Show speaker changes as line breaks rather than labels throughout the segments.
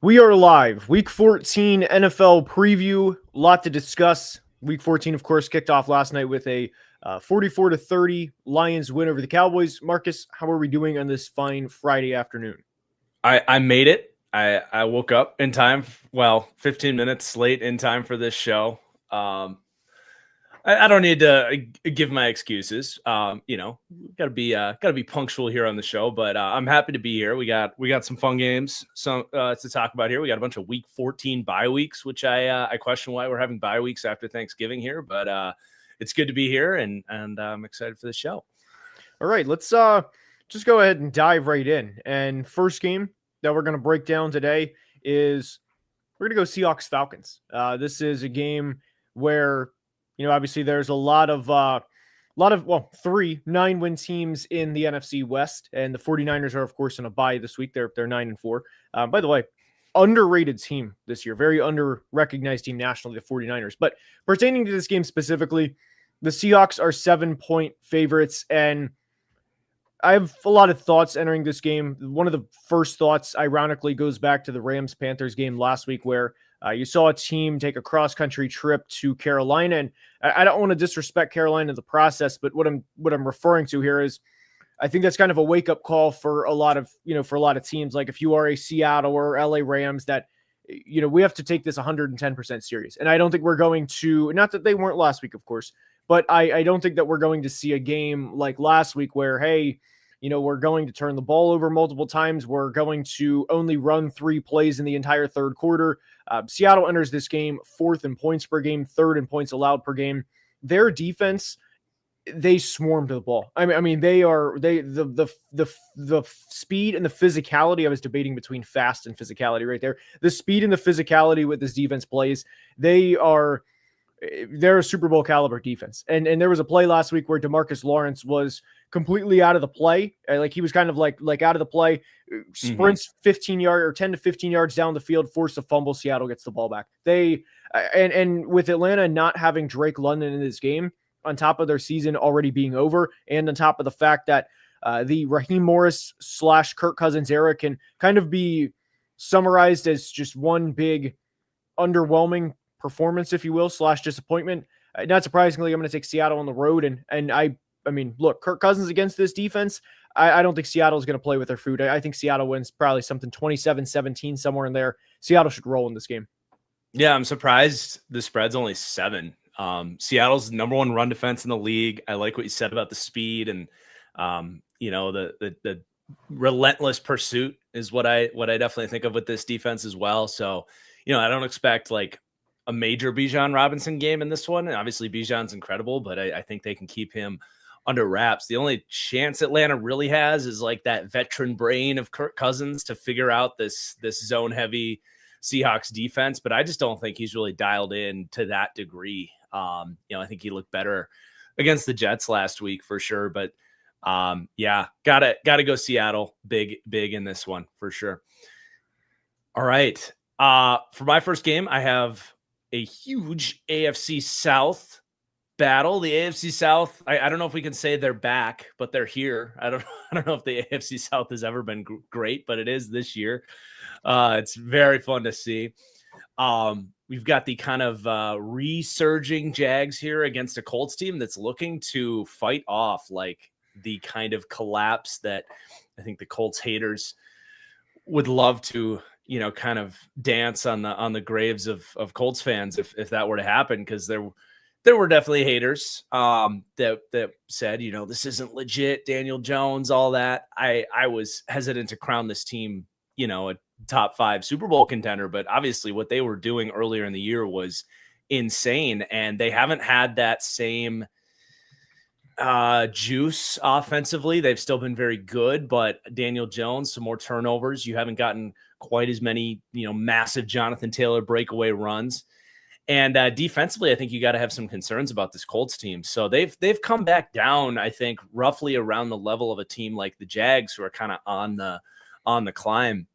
We are live. Week 14 NFL preview. A lot to discuss. Week 14, of course, kicked off last night with a 44-30 Lions win over the Cowboys. Marcus, how are we doing on this fine Friday afternoon?
I made it. I woke up in time. 15 minutes late in time for this show. I don't need to give my excuses. Gotta be punctual here on the show, but I'm happy to be here. We got some fun games to talk about here. We got a bunch of Week 14 bye weeks, which I question why we're having bye weeks after Thanksgiving here, but it's good to be here, and I'm excited for the show.
All right, let's just go ahead and dive right in. And first game that we're going to break down today is we're going to go Seahawks Falcons. This is a game where, obviously there's a lot of 3 9-win teams in the NFC West, and the 49ers are, of course, in a bye this week. They're 9-4. By the way, underrated team this year, very under-recognized team nationally, the 49ers. But pertaining to this game specifically, the Seahawks are 7-point favorites, and I have a lot of thoughts entering this game. One of the first thoughts, ironically, goes back to the Rams-Panthers game last week where you saw a team take a cross-country trip to Carolina, and I don't want to disrespect Carolina in the process, but what I'm referring to here is I think that's kind of a wake-up call for a lot of teams. Like if you are a Seattle or LA Rams, that we have to take this 110% serious. And I don't think we're going to, not that they weren't last week, of course, but I don't think that we're going to see a game like last week where, hey, we're going to turn the ball over multiple times. We're going to only run 3 plays in the entire third quarter. Seattle enters this game 4th in points per game, 3rd in points allowed per game. Their defense, they swarm to the ball. I mean, the speed and the physicality. I was debating between fast and physicality right there. The speed and the physicality with this defense plays, they're a Super Bowl caliber defense. And there was a play last week where DeMarcus Lawrence was completely out of the play. Like he was kind of like out of the play, sprints 10 to 15 yards down the field, forced a fumble. Seattle gets the ball back. And with Atlanta not having Drake London in this game, on top of their season already being over, and on top of the fact that the Raheem Morris / Kirk Cousins era can kind of be summarized as just one big underwhelming performance, if you will, / disappointment. Not surprisingly, I'm going to take Seattle on the road. And I mean, look, Kirk Cousins against this defense, I don't think Seattle is going to play with their food. I think Seattle wins probably something 27-17, somewhere in there. Seattle should roll in this game.
Yeah, I'm surprised the spread's only 7. Seattle's number 1 run defense in the league. I like what you said about the speed and, the relentless pursuit is what I definitely think of with this defense as well. So, I don't expect like a major Bijan Robinson game in this one. And obviously Bijan's incredible, but I think they can keep him under wraps. The only chance Atlanta really has is like that veteran brain of Kirk Cousins to figure out this zone heavy Seahawks defense, but I just don't think he's really dialed in to that degree. I think he looked better against the Jets last week for sure, but gotta go Seattle big in this one for sure. All right. For my first game, I have a huge AFC South battle. The AFC South, I don't know if we can say they're back, but they're here. I don't know if the AFC South has ever been great, but it is this year. It's very fun to see. We've got the kind of resurging Jags here against a Colts team that's looking to fight off like the kind of collapse that I think the Colts haters would love to, kind of dance on the graves of Colts fans if that were to happen, because there were definitely haters that said, this isn't legit, Daniel Jones, all that. I was hesitant to crown this team, a top 5 Super Bowl contender, but obviously what they were doing earlier in the year was insane, and they haven't had that same juice offensively. They've still been very good, but Daniel Jones, some more turnovers. You haven't gotten quite as many, massive Jonathan Taylor breakaway runs. And defensively, I think you got to have some concerns about this Colts team. So they've come back down, I think, roughly around the level of a team like the Jags, who are kind of on the climb.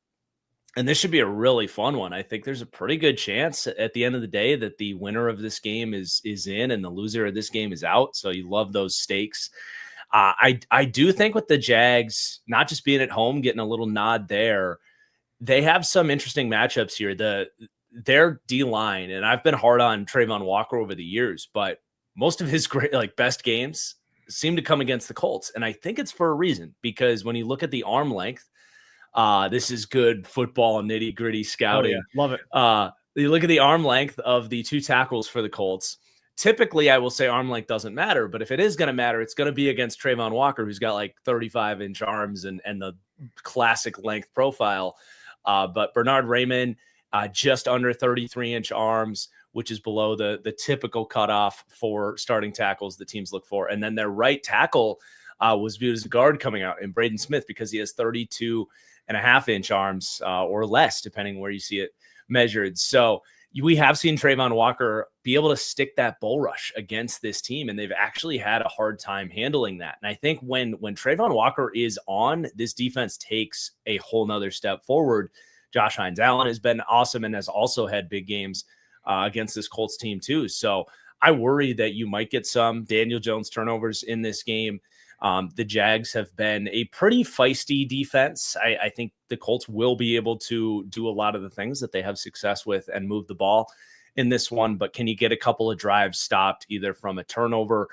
And this should be a really fun one. I think there's a pretty good chance at the end of the day that the winner of this game is in and the loser of this game is out. So you love those stakes. I do think with the Jags, not just being at home, getting a little nod there, they have some interesting matchups here. Their D line, and I've been hard on Trayvon Walker over the years, but most of his best games seem to come against the Colts. And I think it's for a reason, because when you look at the arm length, this is good football, nitty gritty scouting.
Oh, yeah. Love it.
You look at the arm length of the two tackles for the Colts. Typically, I will say arm length doesn't matter, but if it is going to matter, it's going to be against Trayvon Walker, who's got like 35-inch arms and the classic length profile. But Bernard Raymond, just under 33-inch arms, which is below the typical cutoff for starting tackles that teams look for. And then their right tackle was viewed as a guard coming out in Braden Smith, because he has 32.5-inch arms or less, depending where you see it measured. So we have seen Trayvon Walker be able to stick that bull rush against this team, and they've actually had a hard time handling that. And I think when Trayvon Walker is on, this defense takes a whole nother step forward. Josh Hines-Allen has been awesome and has also had big games against this Colts team too. So I worry that you might get some Daniel Jones turnovers in this game. The Jags have been a pretty feisty defense. I think the Colts will be able to do a lot of the things that they have success with and move the ball in this one. But can you get a couple of drives stopped either from a turnover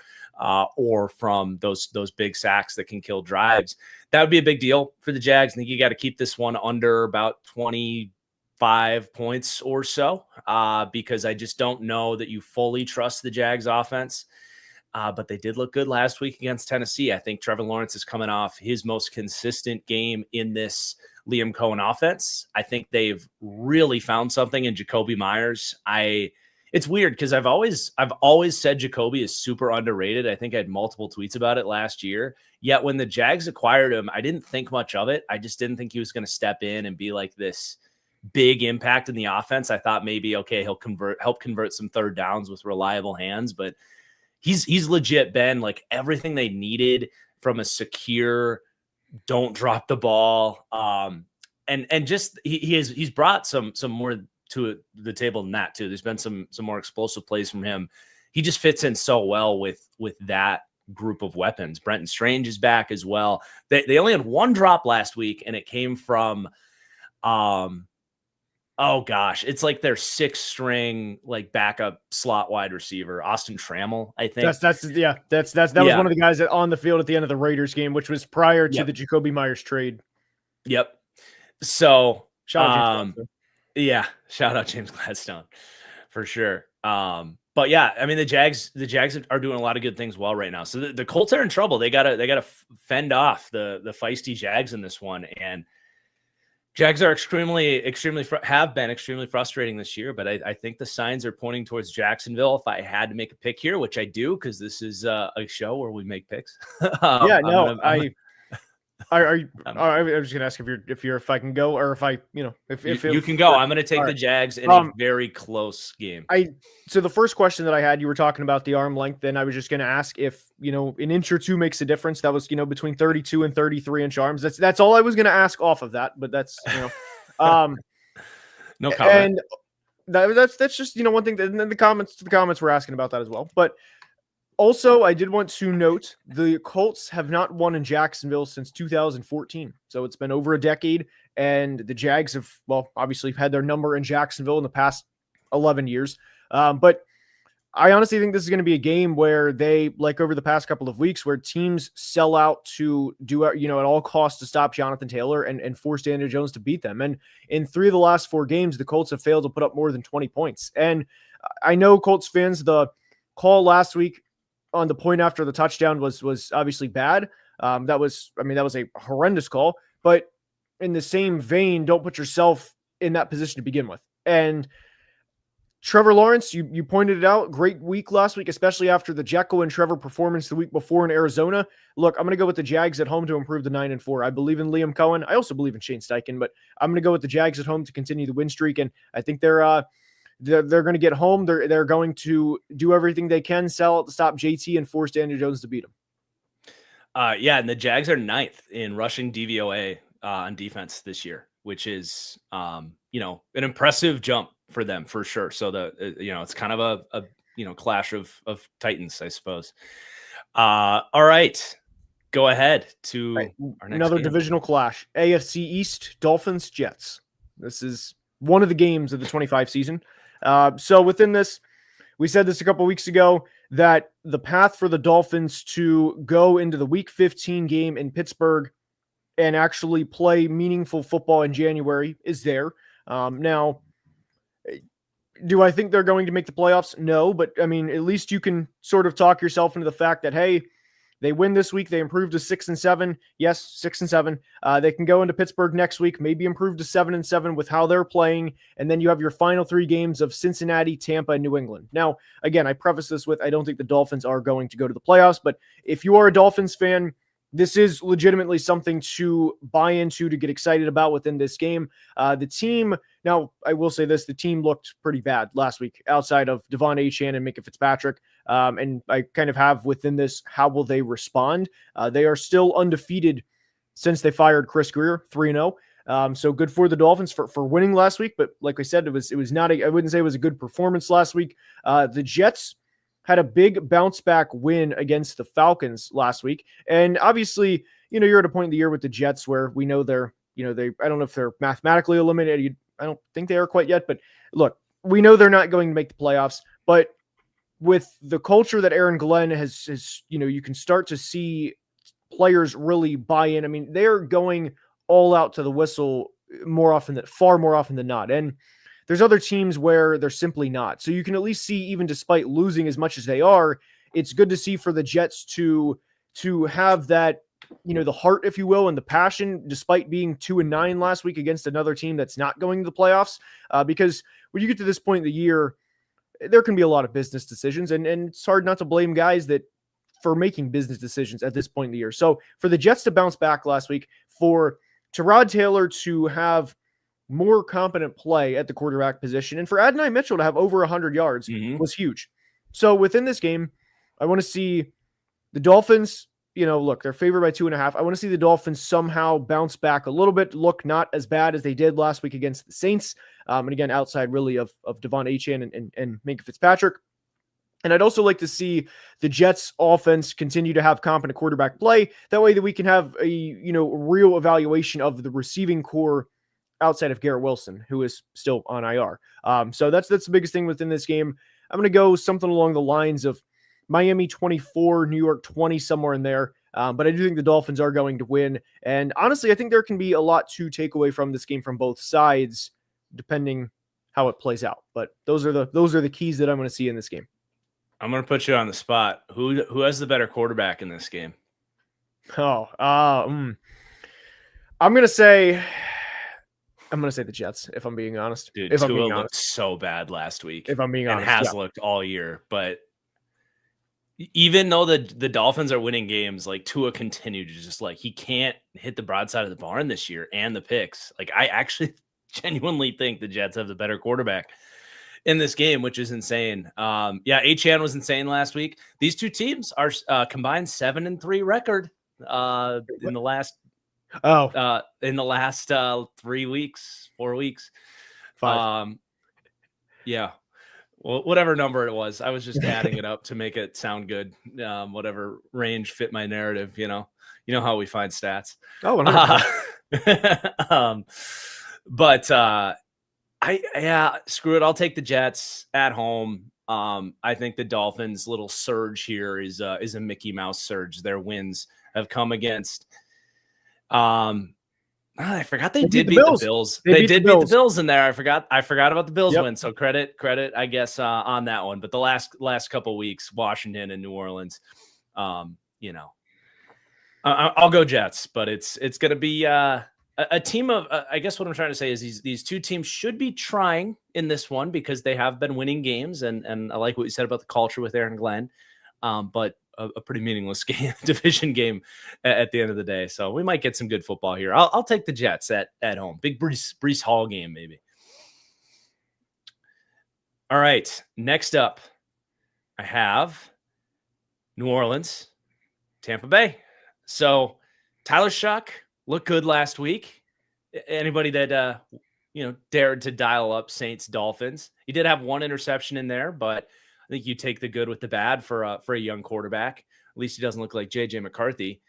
or from those big sacks that can kill drives? That would be a big deal for the Jags. I think you got to keep this one under about 25 points or so because I just don't know that you fully trust the Jags offense. But they did look good last week against Tennessee. I think Trevor Lawrence is coming off his most consistent game in this Liam Cohen offense. I think they've really found something in Jacoby Myers. It's weird because I've always said Jacoby is super underrated. I think I had multiple tweets about it last year. Yet when the Jags acquired him, I didn't think much of it. I just didn't think he was going to step in and be like this big impact in the offense. I thought maybe, okay, he'll help convert some third downs with reliable hands, but he's legit been like everything they needed from a secure, don't drop the ball. And just he's brought some more to the table than that too. There's been some more explosive plays from him. He just fits in so well with that group of weapons. Brenton Strange is back as well. They only had one drop last week, and it came from oh gosh, it's like their 6th-string like backup slot wide receiver, Austin Trammell, I think.
That was one of the guys that on the field at the end of the Raiders game, which was prior to the Jacoby Myers trade.
Yep. So
shout out
James Gladstone for sure. But yeah, I mean the Jags are doing a lot of good things well right now. So the Colts are in trouble. They gotta fend off the feisty Jags in this one, and Jags are have been extremely frustrating this year, but I think the signs are pointing towards Jacksonville. If I had to make a pick here, which I do, because this is a show where we make picks.
I was just gonna ask if I can go, or if
you can go. I'm gonna take the Jags in a very close game.
So the first question that I had, you were talking about the arm length, and I was just gonna ask if an inch or two makes a difference. That was between 32 and 33-inch arms. That's all I was gonna ask off of that, but that's
no comment.
And that's just one thing that the comments were asking about that as well, but. Also, I did want to note the Colts have not won in Jacksonville since 2014. So it's been over a decade, and the Jags have, obviously had their number in Jacksonville in the past 11 years. But I honestly think this is going to be a game where they, like over the past couple of weeks, where teams sell out to do, at all costs to stop Jonathan Taylor and force Daniel Jones to beat them. And in 3 of the last 4 games, the Colts have failed to put up more than 20 points. And I know Colts fans, the call last week on the point after the touchdown was obviously bad. That was a horrendous call, but in the same vein, don't put yourself in that position to begin with. And Trevor Lawrence, you pointed it out, great week last week, especially after the Jekyll and Trevor performance the week before in Arizona. Look, I'm going to go with the Jags at home to improve the 9-4. I believe in Liam Cohen. I also believe in Shane Steichen, but I'm going to go with the Jags at home to continue the win streak. And I think they're going to get home. They're going to do everything they can, sell to stop JT and force Daniel Jones to beat him.
And the Jags are 9th in rushing DVOA on defense this year, which is an impressive jump for them for sure. So it's kind of a clash of titans, I suppose. All right, go ahead to our next
another
game.
Divisional clash. AFC East, Dolphins, Jets. This is one of the games of the 25 season. So within this, we said this a couple weeks ago that the path for the Dolphins to go into the Week 15 game in Pittsburgh and actually play meaningful football in January is there. Now, do I think they're going to make the playoffs? No, but I mean, at least you can sort of talk yourself into the fact that, hey, they win this week. They improve to 6-7. Yes, 6-7. They can go into Pittsburgh next week, maybe improve to 7-7 with how they're playing. And then you have your final 3 games of Cincinnati, Tampa, and New England. Now, again, I preface this with, I don't think the Dolphins are going to go to the playoffs, but if you are a Dolphins fan, this is legitimately something to buy into, to get excited about within this game. The team, now I will say this, the team looked pretty bad last week outside of Devon Achane and Minka Fitzpatrick. And I kind of have within this, how will they respond? They are still undefeated since they fired Chris Greer, 3-0. So good for the Dolphins for winning last week. But like I said, it was not I wouldn't say it was a good performance last week. The Jets had a big bounce back win against the Falcons last week. And obviously, you're at a point in the year with the Jets where we know they're, I don't know if they're mathematically eliminated. I don't think they are quite yet, but look, we know they're not going to make the playoffs, but with the culture that Aaron Glenn has, you can start to see players really buy in. I mean, they're going all out to the whistle far more often than not. And there's other teams where they're simply not. So you can at least see, even despite losing as much as they are, it's good to see for the Jets to have that, the heart, if you will, and the passion, despite being 2-9 last week against another team that's not going to the playoffs. Because when you get to this point in the year, there can be a lot of business decisions, and it's hard not to blame guys for making business decisions at this point in the year. So for the Jets to bounce back last week, for Tyrod Taylor to have more competent play at the quarterback position, and for Adonai Mitchell to have over 100 yards was huge. So within this game, I want to see the Dolphins, look, they're favored by 2.5. I want to see the Dolphins somehow bounce back a little bit, look not as bad as they did last week against the Saints. And again, outside really of Devon Achane and Minka Fitzpatrick. And I'd also like to see the Jets offense continue to have competent quarterback play. That way that we can have a, real evaluation of the receiving core outside of Garrett Wilson, who is still on IR. So that's the biggest thing within this game. I'm going to go something along the lines of Miami 24, New York 20, somewhere in there. But I do think the Dolphins are going to win. And honestly, I think there can be a lot to take away from this game from both sides, depending how it plays out. But those are the keys that I'm going to see in this game.
I'm going to put you on the spot. Who has the better quarterback in this game?
I'm going to say the Jets, if I'm being honest.
Dude,
if I'm
Tua
being
looked
honest.
so bad last week.
If I'm being honest.
And has looked all year. But even though the Dolphins are winning games, like Tua continued to just he can't hit the broadside of the barn this year and the picks. Like, I actually genuinely think the Jets have the better quarterback in this game, which is insane. Achane was insane last week. These two teams are combined 7-3 record in the last 3 weeks, 4 weeks.
5.
Yeah. Well, whatever number it was, I was just adding it up to make it sound good. Whatever range fit my narrative, you know how we find stats.
Oh,
screw it. I'll take the Jets at home. I think the Dolphins' little surge here is a Mickey Mouse surge. Their wins have come against. I forgot they did beat the Bills. They did beat the Bills in there. I forgot about the Bills win. So credit, I guess, on that one. But the last couple of weeks, Washington and New Orleans, I'll go Jets. But it's going to be a team of. I guess what I'm trying to say is these two teams should be trying in this one because they have been winning games, and I like what you said about the culture with Aaron Glenn. But a pretty meaningless game, division game at the end of the day. So we might get some good football here. I'll take the Jets at home. Big Breece Hall game, maybe. All right. Next up, I have New Orleans, Tampa Bay. So Tyler Shuck looked good last week. Anybody that, dared to dial up Saints Dolphins. He did have one interception in there, but I think you take the good with the bad for a young quarterback. At least he doesn't look like J.J. McCarthy.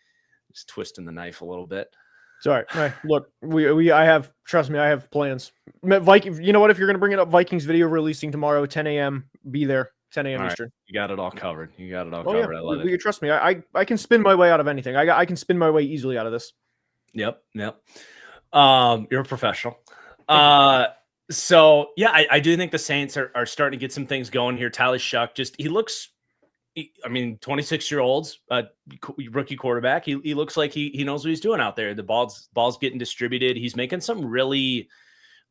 Just twisting the knife a little bit.
Sorry. Look, I have, trust me, I have plans. Viking, you know what? If you're going to bring it up, Vikings video releasing tomorrow, 10 a.m. Be there, 10 a.m.
All right.
Eastern.
You got it all covered.
Oh yeah,
I love it.
we trust me. I can spin my way out of anything. I can spin my way easily out of this.
Yep. You're a professional. So yeah, I do think the Saints are starting to get some things going here. Tyler Shuck, he looks, 26-year-olds, rookie quarterback. He looks like he knows what he's doing out there. The ball's getting distributed. He's making some really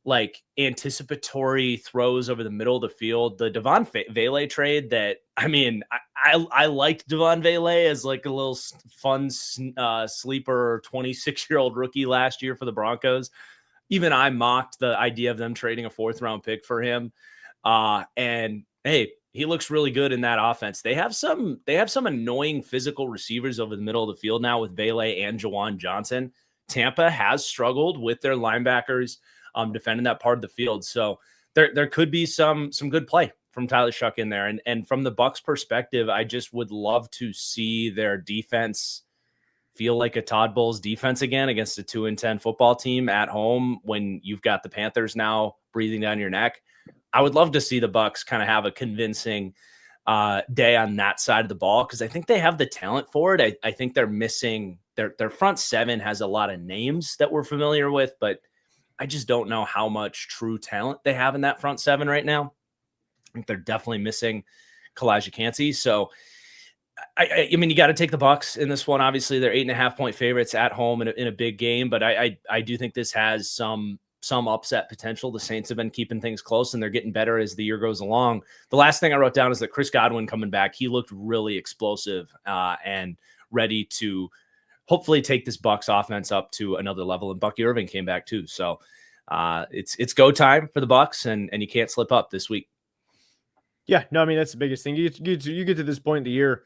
like anticipatory throws over the middle of the field. The Devon Vele trade that, I liked Devon Vele as like a little fun sleeper 26-year-old rookie last year for the Broncos. Even I mocked the idea of them trading a 4th-round pick for him. And hey, he looks really good in that offense. They have some annoying physical receivers over the middle of the field now with Vele and Jawan Johnson. Tampa has struggled with their linebackers defending that part of the field. So there could be some good play from Tyler Shuck in there. And from the Bucs perspective, I just would love to see their defense feel like a Todd Bowles defense again against a 2-10 football team at home when you've got the Panthers now breathing down your neck. I would love to see the Bucs kind of have a convincing day on that side of the ball because I think they have the talent for it. I think they're missing their front seven has a lot of names that we're familiar with, but I just don't know how much true talent they have in that front seven right now. I think they're definitely missing Kalijah Cansey. So, you got to take the Bucs in this one. Obviously, they're 8.5-point favorites at home in a big game, but I do think this has some upset potential. The Saints have been keeping things close, and they're getting better as the year goes along. The last thing I wrote down is that Chris Godwin coming back, he looked really explosive and ready to hopefully take this Bucs offense up to another level. And Bucky Irving came back too. So it's go time for the Bucs, and you can't slip up this week.
Yeah, no, that's the biggest thing. You get to this point in the year,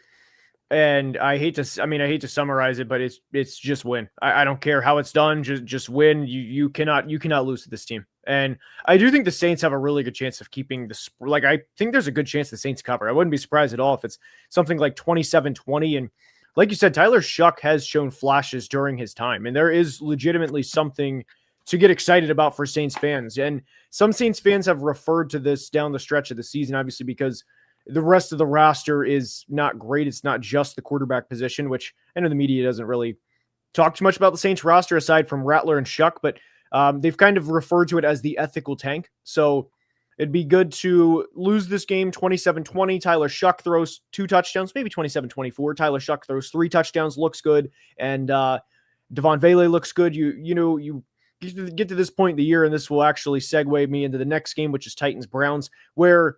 and I hate to summarize it, but it's just win. I don't care how it's done, just win. You cannot lose to this team. And I do think the Saints have a really good chance of keeping this. Like, I think there's a good chance the Saints cover. I wouldn't be surprised at all if it's something like 27-20. And like you said, Tyler Shuck has shown flashes during his time, and there is legitimately something to get excited about for Saints fans. And some Saints fans have referred to this down the stretch of the season, obviously, because the rest of the roster is not great. It's not just the quarterback position, which I know the media doesn't really talk too much about the Saints roster aside from Rattler and Shuck, but they've kind of referred to it as the ethical tank. So it'd be good to lose this game 27-20. Tyler Shuck throws 2 touchdowns, maybe 27-24. Tyler Shuck throws 3 touchdowns, looks good. And Devon Vele looks good. You get to this point in the year, and this will actually segue me into the next game, which is Titans-Browns, where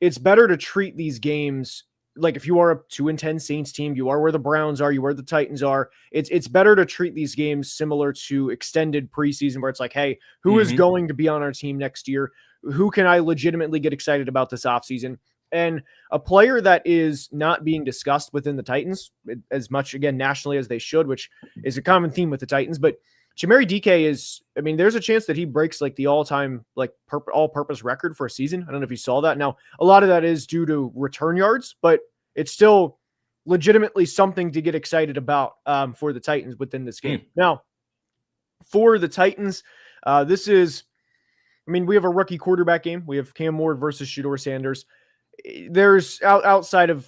it's better to treat these games like if you are a 2-10 Saints team, you are where the Browns are, you are where the Titans are. It's better to treat these games similar to extended preseason where it's like, hey, who is going to be on our team next year? Who can I legitimately get excited about this offseason? And a player that is not being discussed within the Titans as much, again, nationally as they should, which is a common theme with the Titans, but Chimere DK is, there's a chance that he breaks like the all-time like all-purpose record for a season. I don't know if you saw that. Now, a lot of that is due to return yards, but it's still legitimately something to get excited about for the Titans within this game. Now, for the Titans, this is, we have a rookie quarterback game. We have Cam Ward versus Shedeur Sanders. There's outside of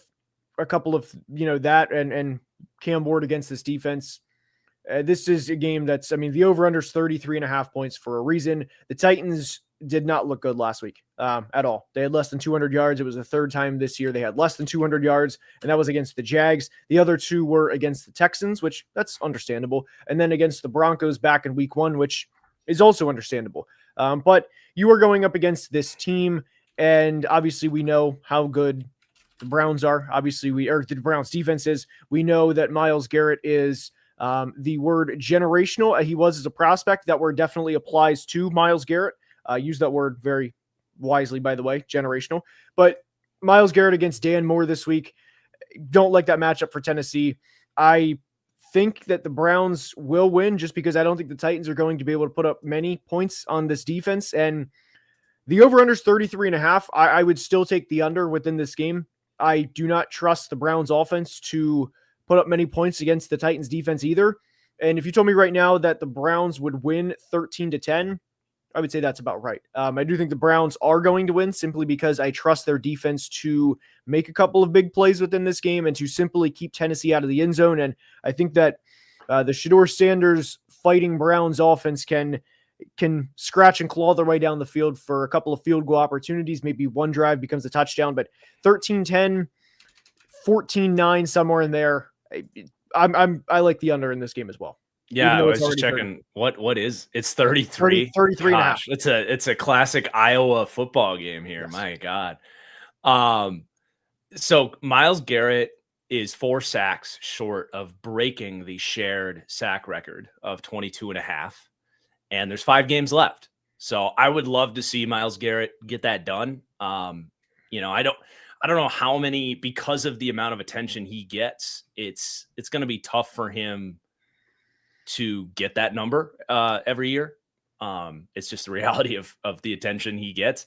a couple of, that and Cam Ward against this defense. This is a game that's, the over-under is 33.5 points for a reason. The Titans did not look good last week at all. They had less than 200 yards. It was the third time this year they had less than 200 yards, and that was against the Jags. The other 2 were against the Texans, which that's understandable, and then against the Broncos back in week 1, which is also understandable. But you are going up against this team, and obviously we know how good the Browns are. Obviously, the Browns defense is. We know that Myles Garrett is the word generational. He was as a prospect. That word definitely applies to Myles Garrett. Use that word very wisely, by the way, generational. But Myles Garrett against Dan Moore this week. Don't like that matchup for Tennessee. I think that the Browns will win just because I don't think the Titans are going to be able to put up many points on this defense. And the over-under is 33.5. I would still take the under within this game. I do not trust the Browns offense to put up many points against the Titans defense either. And if you told me right now that the Browns would win 13-10, I would say that's about right. I do think the Browns are going to win simply because I trust their defense to make a couple of big plays within this game and to simply keep Tennessee out of the end zone. And I think that the Shedeur Sanders fighting Browns offense can scratch and claw their way down the field for a couple of field goal opportunities. Maybe one drive becomes a touchdown, but 13-10, 14-9, somewhere in there. I like the under in this game as well.
Yeah, I was just checking 30. What is it's 33.
33 and a half.
It's a classic Iowa football game here. Yes. My God. So Myles Garrett is 4 sacks short of breaking the shared sack record of 22 and a half. And there's 5 games left. So I would love to see Myles Garrett get that done. You know, I don't know how many, because of the amount of attention he gets, it's going to be tough for him to get that number every year. It's just the reality of the attention he gets.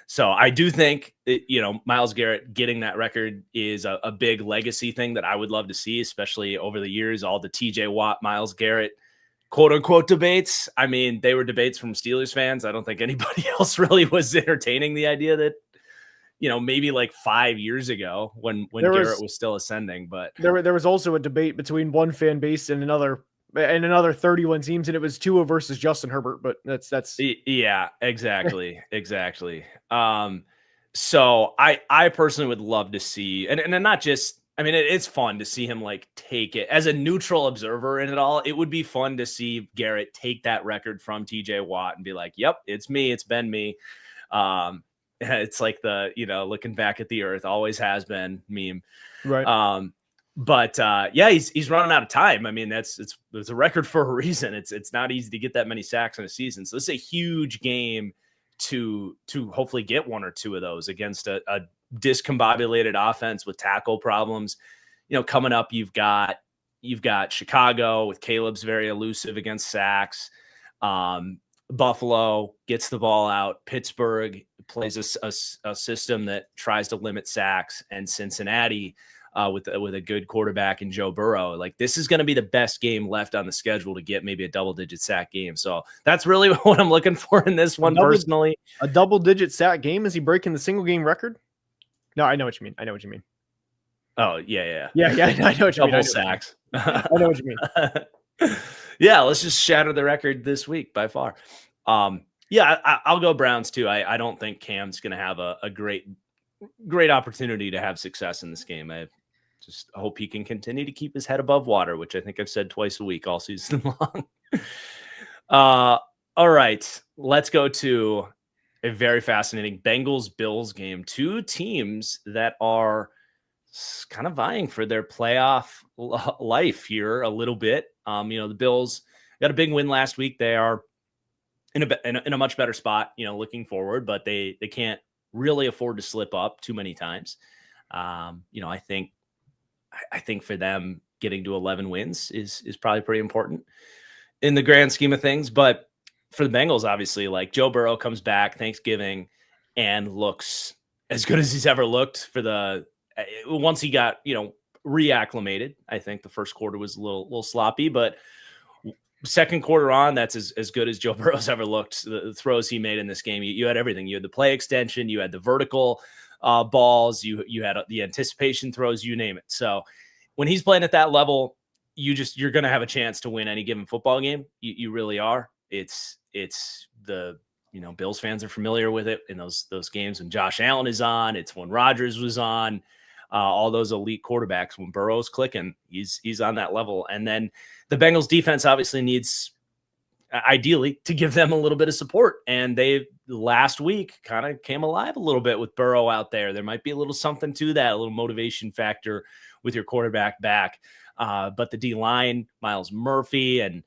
So I do think that, Myles Garrett getting that record is a big legacy thing that I would love to see, especially over the years, all the TJ Watt, Myles Garrett, quote unquote debates. I mean, they were debates from Steelers fans. I don't think anybody else really was entertaining the idea that, maybe like 5 years ago when Garrett was still ascending, but
there was also a debate between one fan base and another 31 teams, and it was Tua versus Justin Herbert, but that's
yeah, exactly. So I personally would love to see, and not just, I mean, it's fun to see him like take it as a neutral observer in it all. It would be fun to see Garrett take that record from TJ Watt and be like, yep, it's me. It's been me. It's like the, looking back at the earth, always has been meme.
Right.
But yeah, he's running out of time. I mean, it's a record for a reason. It's not easy to get that many sacks in a season. So this is a huge game to hopefully get 1 or 2 of those against a discombobulated offense with tackle problems. Coming up, you've got Chicago with Caleb's very elusive against sacks. Buffalo gets the ball out. Pittsburgh plays a system that tries to limit sacks, and Cincinnati with a good quarterback in Joe Burrow. Like, this is going to be the best game left on the schedule to get maybe a double-digit sack game. So that's really what I'm looking for in this one, personally.
A double-digit sack game? Is he breaking the single-game record? No, I know what you mean.
Oh, yeah.
Yeah, I know what you mean.
Double sacks.
I know what you mean.
Yeah, let's just shatter the record this week by far. Yeah, I'll go Browns too. I don't think Cam's going to have a great opportunity to have success in this game. I just hope he can continue to keep his head above water, which I think I've said twice a week all season long. All right, let's go to a very fascinating Bengals-Bills game. 2 teams that are kind of vying for their playoff life here a little bit. The Bills got a big win last week. They are in a much better spot, looking forward, but they can't really afford to slip up too many times. I think for them, getting to 11 wins is probably pretty important in the grand scheme of things. But for the Bengals, obviously, like, Joe Burrow comes back Thanksgiving and looks as good as he's ever looked once he got, reacclimated. I think the first quarter was a little sloppy, but second quarter on, that's as good as Joe Burrow's ever looked. The throws he made in this game, you had everything. You had the play extension, you had the vertical balls, you had the anticipation throws, you name it. So when he's playing at that level, you're going to have a chance to win any given football game. You really are. It's the, Bills fans are familiar with it in those games when Josh Allen is on. It's when Rodgers was on. All those elite quarterbacks, when Burrow's clicking, he's on that level. And then the Bengals defense obviously needs, ideally, to give them a little bit of support. And they last week kind of came alive a little bit with Burrow out there. There might be a little something to that, a little motivation factor with your quarterback back. But the D-line, Miles Murphy and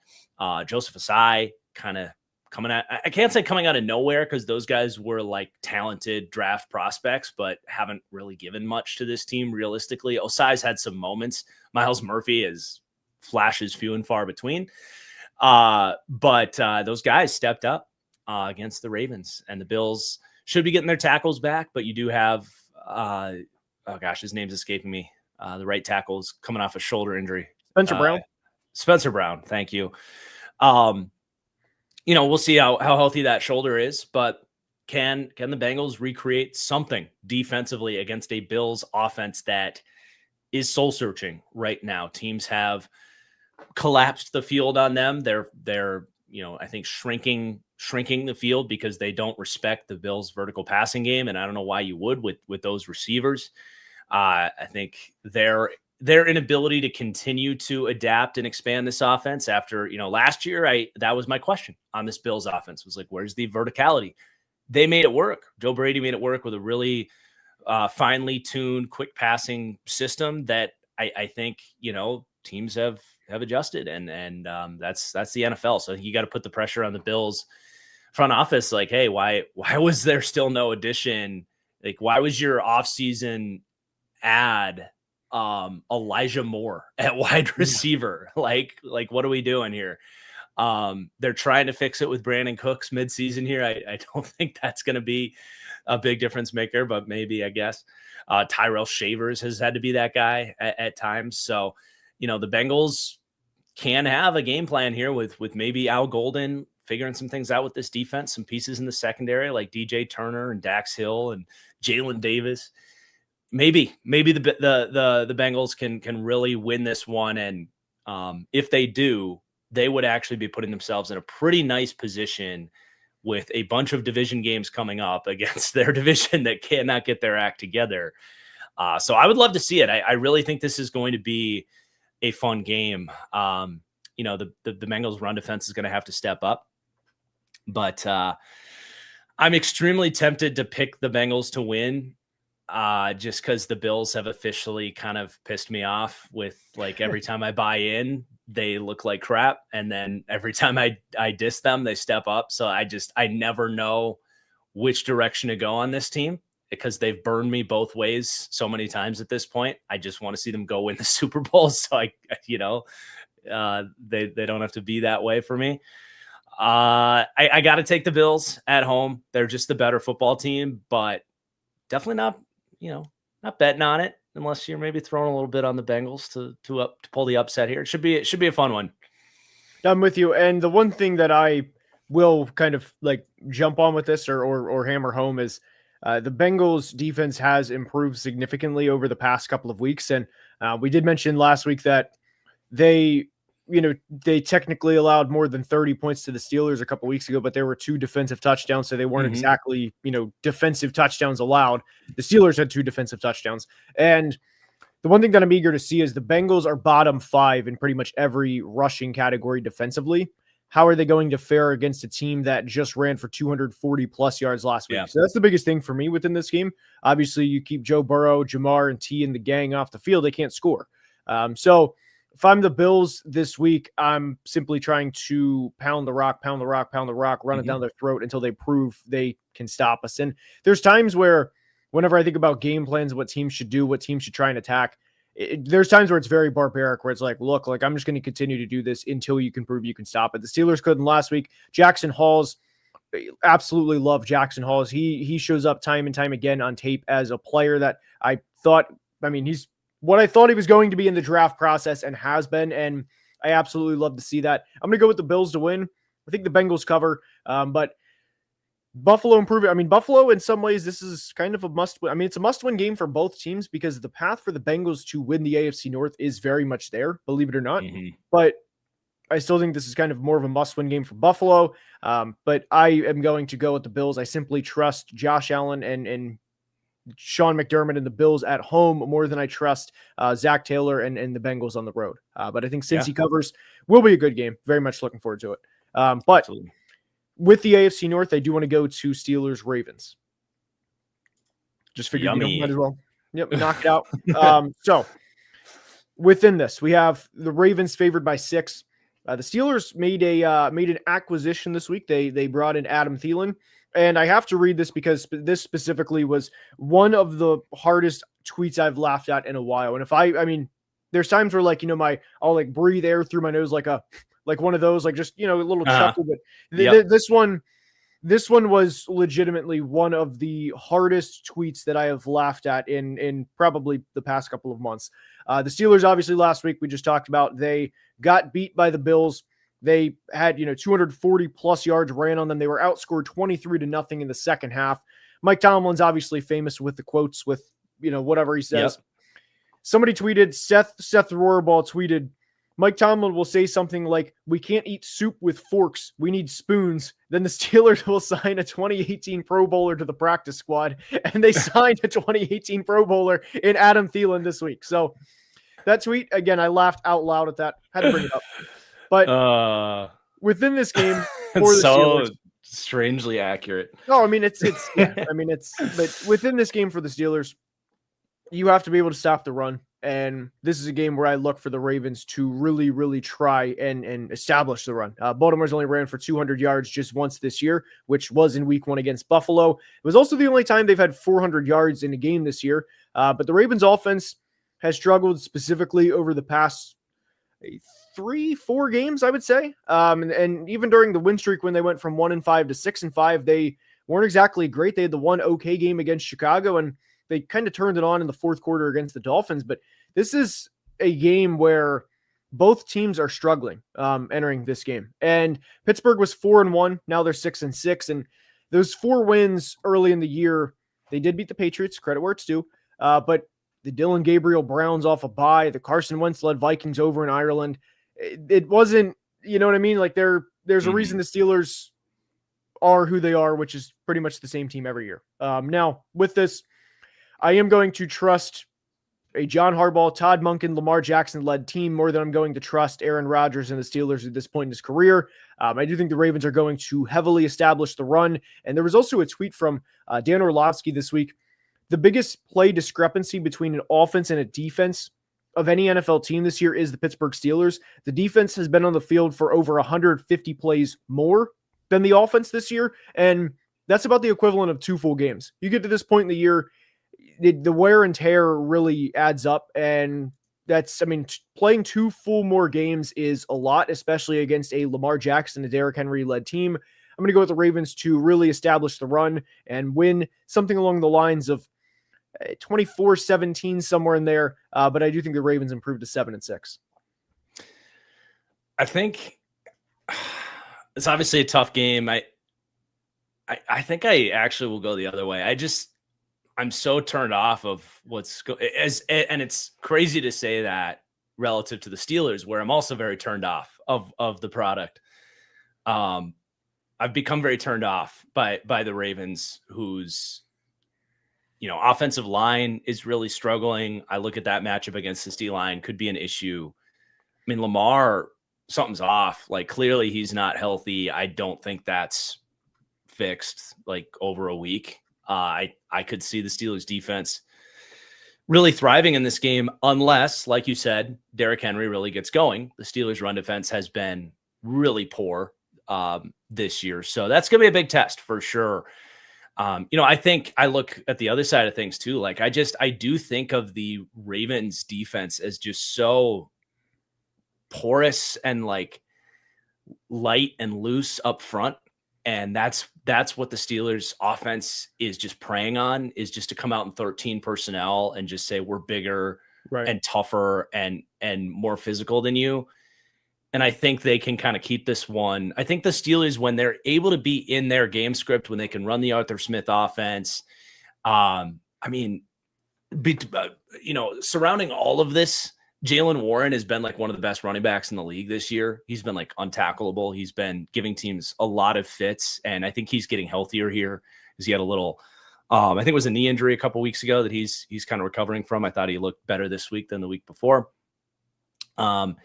Joseph Asai kind of coming out. I can't say coming out of nowhere, because those guys were like talented draft prospects, but haven't really given much to this team realistically. Osai's had some moments. Miles Murphy is flashes few and far between. But those guys stepped up against the Ravens, and the Bills should be getting their tackles back. But you do have, his name's escaping me. The right tackle's coming off a shoulder injury.
Spencer Brown.
Spencer Brown. Thank you. We'll see how healthy that shoulder is, but can the Bengals recreate something defensively against a Bills offense that is soul searching right now? Teams have collapsed the field on them. They're I think shrinking the field because they don't respect the Bills' vertical passing game, and I don't know why you would with those receivers. I think their inability to continue to adapt and expand this offense after last year, that was my question on this Bills offense, was like, where's the verticality? They made it work. Joe Brady made it work with a really finely tuned, quick passing system that I think teams have adjusted, and that's the NFL. So you got to put the pressure on the Bills front office. Like, hey, why was there still no addition? Like, why was your offseason add Elijah Moore at wide receiver? Like what are we doing here? They're trying to fix it with Brandon Cooks midseason here. I don't think that's going to be a big difference maker, but maybe, I guess. Tyrell Shavers has had to be that guy at times. So, the Bengals can have a game plan here with maybe Al Golden figuring some things out with this defense, some pieces in the secondary like DJ Turner and Dax Hill and Jalen Davis. Maybe the Bengals can really win this one. And if they do, they would actually be putting themselves in a pretty nice position with a bunch of division games coming up against their division that cannot get their act together. So I would love to see it. I really think this is going to be a fun game. The Bengals run defense is going to have to step up, but I'm extremely tempted to pick the Bengals to win. Just because the Bills have officially kind of pissed me off with, like, every time I buy in, they look like crap. And then every time I diss them, they step up. So I never know which direction to go on this team because they've burned me both ways so many times at this point. I just want to see them go win the Super Bowl. So they don't have to be that way for me. I got to take the Bills at home. They're just the better football team, but definitely not betting on it unless you're maybe throwing a little bit on the Bengals to pull the upset here. It should be a fun one.
I'm with you. And the one thing that I will kind of like jump on with this or hammer home is the Bengals defense has improved significantly over the past couple of weeks. And we did mention last week that they technically allowed more than 30 points to the Steelers a couple weeks ago, but there were 2 defensive touchdowns. So they weren't exactly, defensive touchdowns allowed. The Steelers had 2 defensive touchdowns. And the one thing that I'm eager to see is the Bengals are bottom 5 in pretty much every rushing category defensively. How are they going to fare against a team that just ran for 240 plus yards last week?
Yeah.
So that's the biggest thing for me within this game. Obviously you keep Joe Burrow, Jamar, and T and the gang off the field. They can't score. So if I'm the Bills this week, I'm simply trying to pound the rock, run it down their throat until they prove they can stop us. And there's times where whenever I think about game plans, what teams should do, what teams should try and attack, there's times where it's very barbaric, where it's like, look, like I'm just going to continue to do this until you can prove you can stop it. The Steelers couldn't last week. Jackson Halls, absolutely love Jackson Halls. He shows up time and time again on tape as a player that he's what I thought he was going to be in the draft process and has been, and I absolutely love to see that. I'm going to go with the Bills to win. I think the Bengals cover, but Buffalo improving. I mean, Buffalo in some ways, this is kind of a must-win. I mean, it's a must-win game for both teams because the path for the Bengals to win the AFC North is very much there, believe it or not. But I still think this is kind of more of a must-win game for Buffalo. But I am going to go with the Bills. I simply trust Josh Allen and Sean McDermott and the Bills at home more than I trust Zach Taylor and the Bengals on the road. But I think since he covers, will be a good game. Very much looking forward to it. But absolutely. With the AFC North, I do want to go to Steelers Ravens. Just figured might as well. Yep, knock it out. So within this, we have the Ravens favored by 6. The Steelers made an acquisition this week. They brought in Adam Thielen. And I have to read this because this specifically was one of the hardest tweets I've laughed at in a while. And if I mean, there's times where I'll like breathe air through my nose like one of those, like just, a little chuckle. But this one, this one was legitimately one of the hardest tweets that I have laughed at in probably the past couple of months. The Steelers, obviously, last week we just talked about, they got beat by the Bills. They had 240 plus yards ran on them. They were outscored 23-0 in the second half. Mike Tomlin's obviously famous with the quotes with whatever he says.
Yep.
Somebody tweeted, Seth Rohrball tweeted, Mike Tomlin will say something like, "We can't eat soup with forks. We need spoons." Then the Steelers will sign a 2018 Pro Bowler to the practice squad, and they signed a 2018 Pro Bowler in Adam Thielen this week. So that tweet, again, I laughed out loud at that. Had to bring it up. But within this game, for the Steelers,
strangely accurate.
No, I mean it's but within this game for the Steelers, you have to be able to stop the run. And this is a game where I look for the Ravens to really, really try and establish the run. Baltimore's only ran for 200 yards just once this year, which was in week 1 against Buffalo. It was also the only time they've had 400 yards in a game this year. But the Ravens offense has struggled specifically over the past 3-4 games, I would say. And even during the win streak when they went from 1-5 to 6-5, they weren't exactly great. They had the one okay game against Chicago, and they kind of turned it on in the fourth quarter against the Dolphins. But this is a game where both teams are struggling entering this game. And Pittsburgh was 4-1. Now they're 6-6. And those 4 wins early in the year, they did beat the Patriots, credit where it's due. But the Dylan Gabriel Browns off a bye, the Carson Wentz led Vikings over in Ireland. It wasn't, you know what I mean? Like there's a reason the Steelers are who they are, which is pretty much the same team every year. Now with this, I am going to trust a John Harbaugh, Todd Monken, Lamar Jackson-led team more than I'm going to trust Aaron Rodgers and the Steelers at this point in his career. I do think the Ravens are going to heavily establish the run. And there was also a tweet from Dan Orlovsky this week. The biggest play discrepancy between an offense and a defense of any NFL team this year is the Pittsburgh Steelers. The defense has been on the field for over 150 plays more than the offense this year. And that's about the equivalent of 2 full games. You get to this point in the year, the wear and tear really adds up. And that's, playing 2 full more games is a lot, especially against a Lamar Jackson, a Derrick Henry led team. I'm going to go with the Ravens to really establish the run and win something along the lines of 24-17, somewhere in there. But I do think the Ravens improved to 7-6.
I think it's obviously a tough game. I think I actually will go the other way. I'm so turned off of and it's crazy to say that relative to the Steelers, where I'm also very turned off of the product. I've become very turned off by the Ravens, whose offensive line is really struggling. I look at that matchup against the D line, could be an issue. Lamar, something's off. Like, clearly he's not healthy. I don't think that's fixed like over a week. I could see the Steelers defense really thriving in this game, unless, like you said, Derrick Henry really gets going. The Steelers run defense has been really poor this year. So that's going to be a big test for sure. I think I look at the other side of things too. Like, I do think of the Ravens defense as just so porous and like light and loose up front. And that's what the Steelers offense is just preying on, is just to come out in 13 personnel and just say, we're bigger and tougher and more physical than you. And I think they can kind of keep this one. I think the Steelers, when they're able to be in their game script, when they can run the Arthur Smith offense, surrounding all of this, Jalen Warren has been like one of the best running backs in the league this year. He's been like untackleable. He's been giving teams a lot of fits, and I think he's getting healthier here because he had a little, I think it was a knee injury a couple weeks ago that he's kind of recovering from. I thought he looked better this week than the week before. I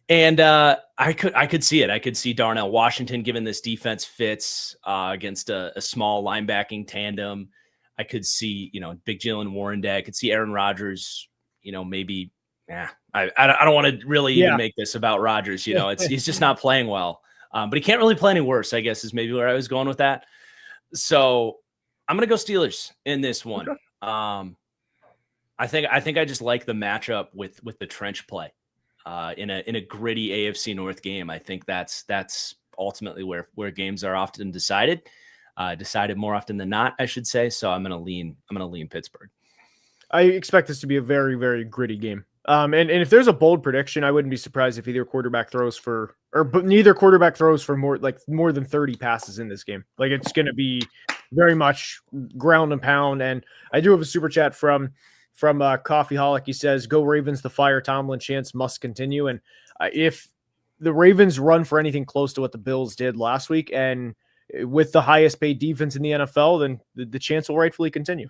could see it. I could see Darnell Washington giving this defense fits against a small linebacking tandem. I could see, big Jalen Warren day. I could see Aaron Rodgers, maybe. Yeah, I don't want to really even make this about Rodgers. He's just not playing well, but he can't really play any worse, I guess, is maybe where I was going with that. So I'm going to go Steelers in this one. Okay. I think I just like the matchup with the trench play in a gritty AFC North game. I think that's ultimately where games are often decided more often than not, I should say. So I'm going to lean Pittsburgh.
I expect this to be a very, very gritty game. And if there's a bold prediction, I wouldn't be surprised if neither quarterback throws for more than 30 passes in this game. Like, it's going to be very much ground and pound. And I do have a super chat from Coffeeholic. He says, "Go Ravens! The fire Tomlin chance must continue." And if the Ravens run for anything close to what the Bills did last week, and with the highest paid defense in the NFL, then the chance will rightfully continue.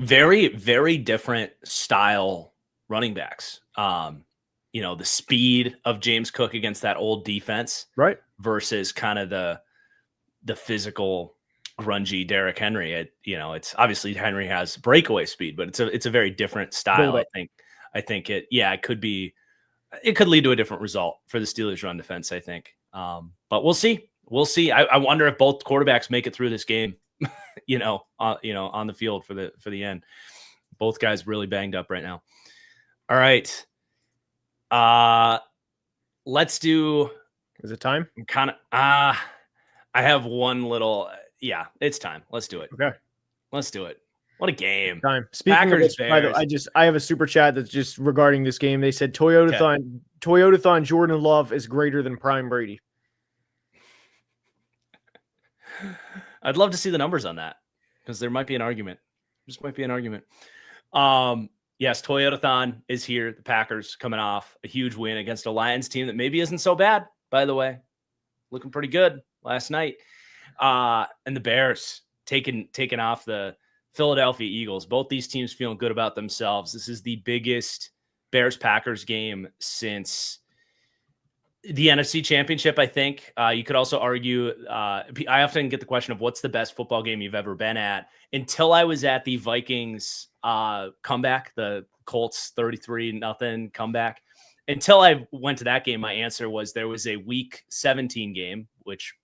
Very, very different style running backs. The speed of James Cook against that old defense,
right,
versus kind of the physical, grungy Derrick Henry. It's obviously Henry has breakaway speed, but it's a very different style. I think it could lead to a different result for the Steelers run defense, I think. But we'll see. I wonder if both quarterbacks make it through this game. On the field for the end. Both guys really banged up right now. All right. Let's do.
Is it time?
I have one little. Yeah, it's time. Let's do it.
Okay.
Let's do it. What a game.
Time. Speaking of this, by the way, I have a super chat that's just regarding this game. They said Toyotathon Jordan Love is greater than Prime Brady.
I'd love to see the numbers on that, because there might be an argument. Yes, Toyotathon is here. The Packers coming off a huge win against a Lions team that maybe isn't so bad, by the way. Looking pretty good last night. And the Bears taking off the Philadelphia Eagles. Both these teams feeling good about themselves. This is the biggest Bears-Packers game since the NFC Championship, I think. You could also argue, I often get the question of what's the best football game you've ever been at. Until I was at the Vikings comeback, the Colts 33-0 comeback. Until I went to that game, my answer was there was a Week 17 game, which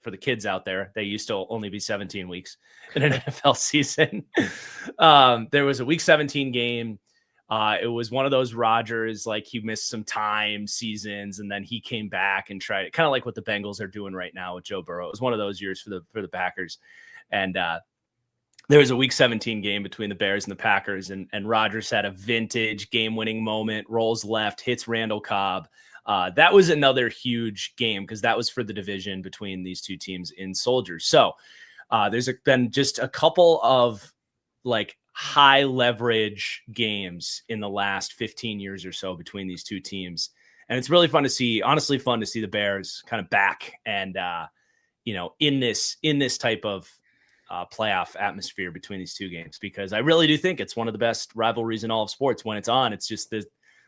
for the kids out there, they used to only be 17 weeks in an NFL season. There was a Week 17 game. It was one of those Rodgers, like, he missed some time seasons, and then he came back and tried it, kind of like what the Bengals are doing right now with Joe Burrow. It was one of those years for the Packers. And there was a Week 17 game between the Bears and the Packers, and Rodgers had a vintage game-winning moment, rolls left, hits Randall Cobb. That was another huge game, because that was for the division between these two teams in Soldier. So there's been just a couple of, like, high leverage games in the last 15 years or so between these two teams. And it's really fun to see the Bears kind of back and, in this type of playoff atmosphere between these two games, because I really do think it's one of the best rivalries in all of sports when it's on. It's just the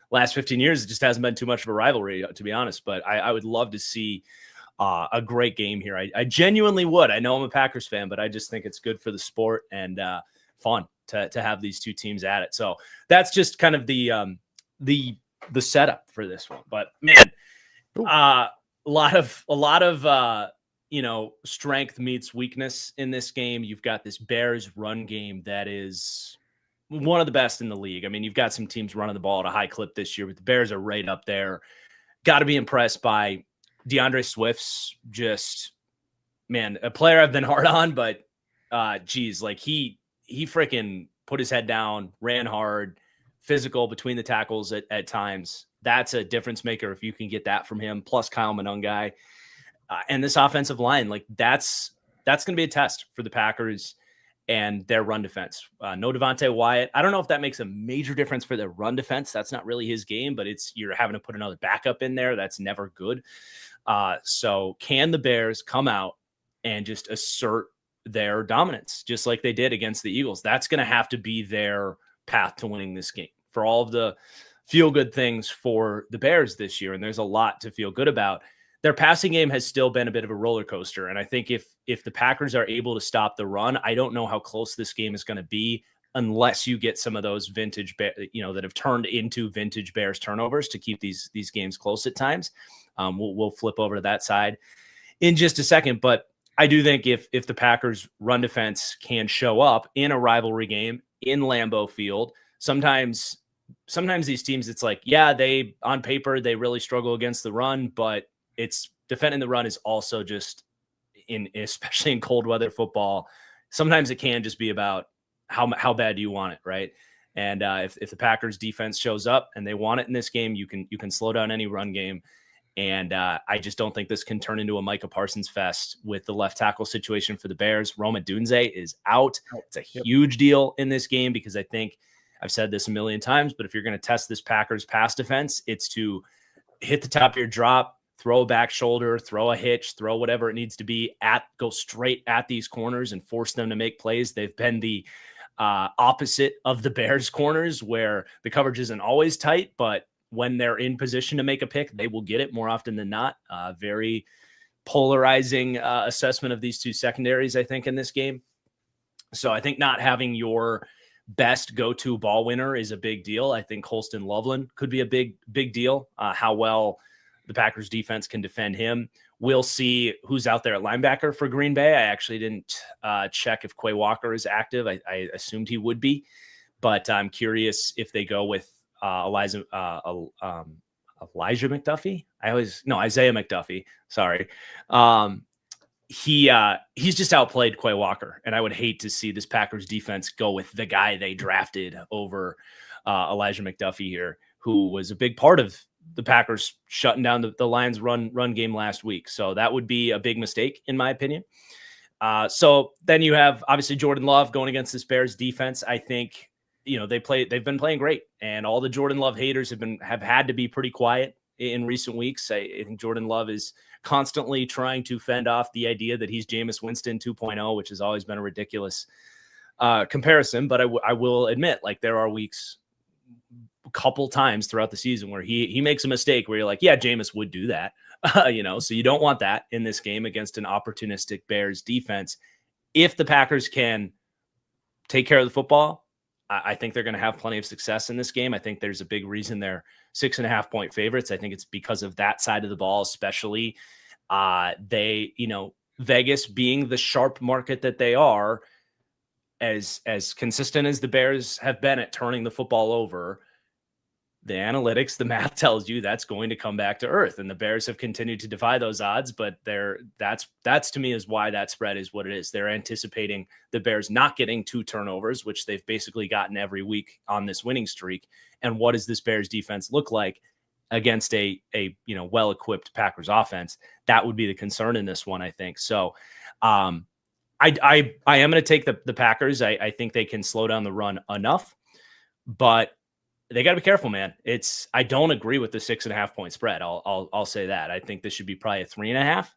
last 15 years, it just hasn't been too much of a rivalry, to be honest, but I would love to see a great game here. I genuinely would. I know I'm a Packers fan, but I just think it's good for the sport and fun to have these two teams at it. So that's just kind of the setup for this one. But man, a lot of strength meets weakness in this game. You've got this Bears run game that is one of the best in the league. I mean, you've got some teams running the ball at a high clip this year, but the Bears are right up there. Got to be impressed by DeAndre Swift's a player I've been hard on, but he freaking put his head down, ran hard, physical between the tackles at times. That's a difference maker if you can get that from him, plus Kyle Monangai. And this offensive line, like, that's going to be a test for the Packers and their run defense. No Devontae Wyatt. I don't know if that makes a major difference for their run defense. That's not really his game, but you're having to put another backup in there. That's never good. So can the Bears come out and just assert their dominance, just like they did against the Eagles? That's going to have to be their path to winning this game for all of the feel-good things for the Bears this year. And there's a lot to feel good about. Their passing game has still been a bit of a roller coaster. And I think if the Packers are able to stop the run, I don't know how close this game is going to be unless you get some of those vintage, that have turned into vintage Bears turnovers to keep these games close at times. We'll flip over to that side in just a second. But I do think if the Packers run defense can show up in a rivalry game in Lambeau Field, sometimes these teams, it's like, yeah, on paper, they really struggle against the run, but it's defending the run is also just especially in cold weather football. Sometimes it can just be about how bad do you want it, right? And if the Packers defense shows up and they want it in this game, you can slow down any run game. And I just don't think this can turn into a Micah Parsons fest with the left tackle situation for the Bears. Roma Dunze is out. It's a huge deal in this game because I think I've said this a million times, but if you're going to test this Packers pass defense, it's to hit the top of your drop, throw a back shoulder, throw a hitch, throw whatever it needs to be go straight at these corners and force them to make plays. They've been the opposite of the Bears corners where the coverage isn't always tight, but when they're in position to make a pick, they will get it more often than not. Very polarizing assessment of these two secondaries, I think, in this game. So I think not having your best go-to ball winner is a big deal. I think Holston Loveland could be a big deal. How well the Packers defense can defend him. We'll see who's out there at linebacker for Green Bay. I actually didn't check if Quay Walker is active. I assumed he would be, but I'm curious if they go with Elijah McDuffie. Isaiah McDuffie. Sorry. He's just outplayed Quay Walker, and I would hate to see this Packers defense go with the guy they drafted over Elijah McDuffie here, who was a big part of the Packers shutting down the Lions run game last week. So that would be a big mistake in my opinion. So then you have obviously Jordan Love going against this Bears defense. I think, they've been playing great, and all the Jordan Love haters have had to be pretty quiet in recent weeks. I think Jordan Love is constantly trying to fend off the idea that he's Jameis Winston 2.0, which has always been a ridiculous comparison. But I will admit, like, there are weeks, a couple times throughout the season where he makes a mistake where you're like, yeah, Jameis would do that. So you don't want that in this game against an opportunistic Bears defense. If the Packers can take care of the football, I think they're going to have plenty of success in this game. I think there's a big reason they're 6.5 point favorites. I think it's because of that side of the ball, especially Vegas being the sharp market that they are, as consistent as the Bears have been at turning the football over. The analytics, the math tells you that's going to come back to earth, and the Bears have continued to defy those odds. But that's to me is why that spread is what it is. They're anticipating the Bears not getting 2 turnovers, which they've basically gotten every week on this winning streak. And what does this Bears defense look like against a well-equipped Packers offense? That would be the concern in this one, I think. So I am going to take the Packers. I think they can slow down the run enough, but they got to be careful, man. I don't agree with the 6.5 point spread. I'll say that. I think this should be probably a 3.5.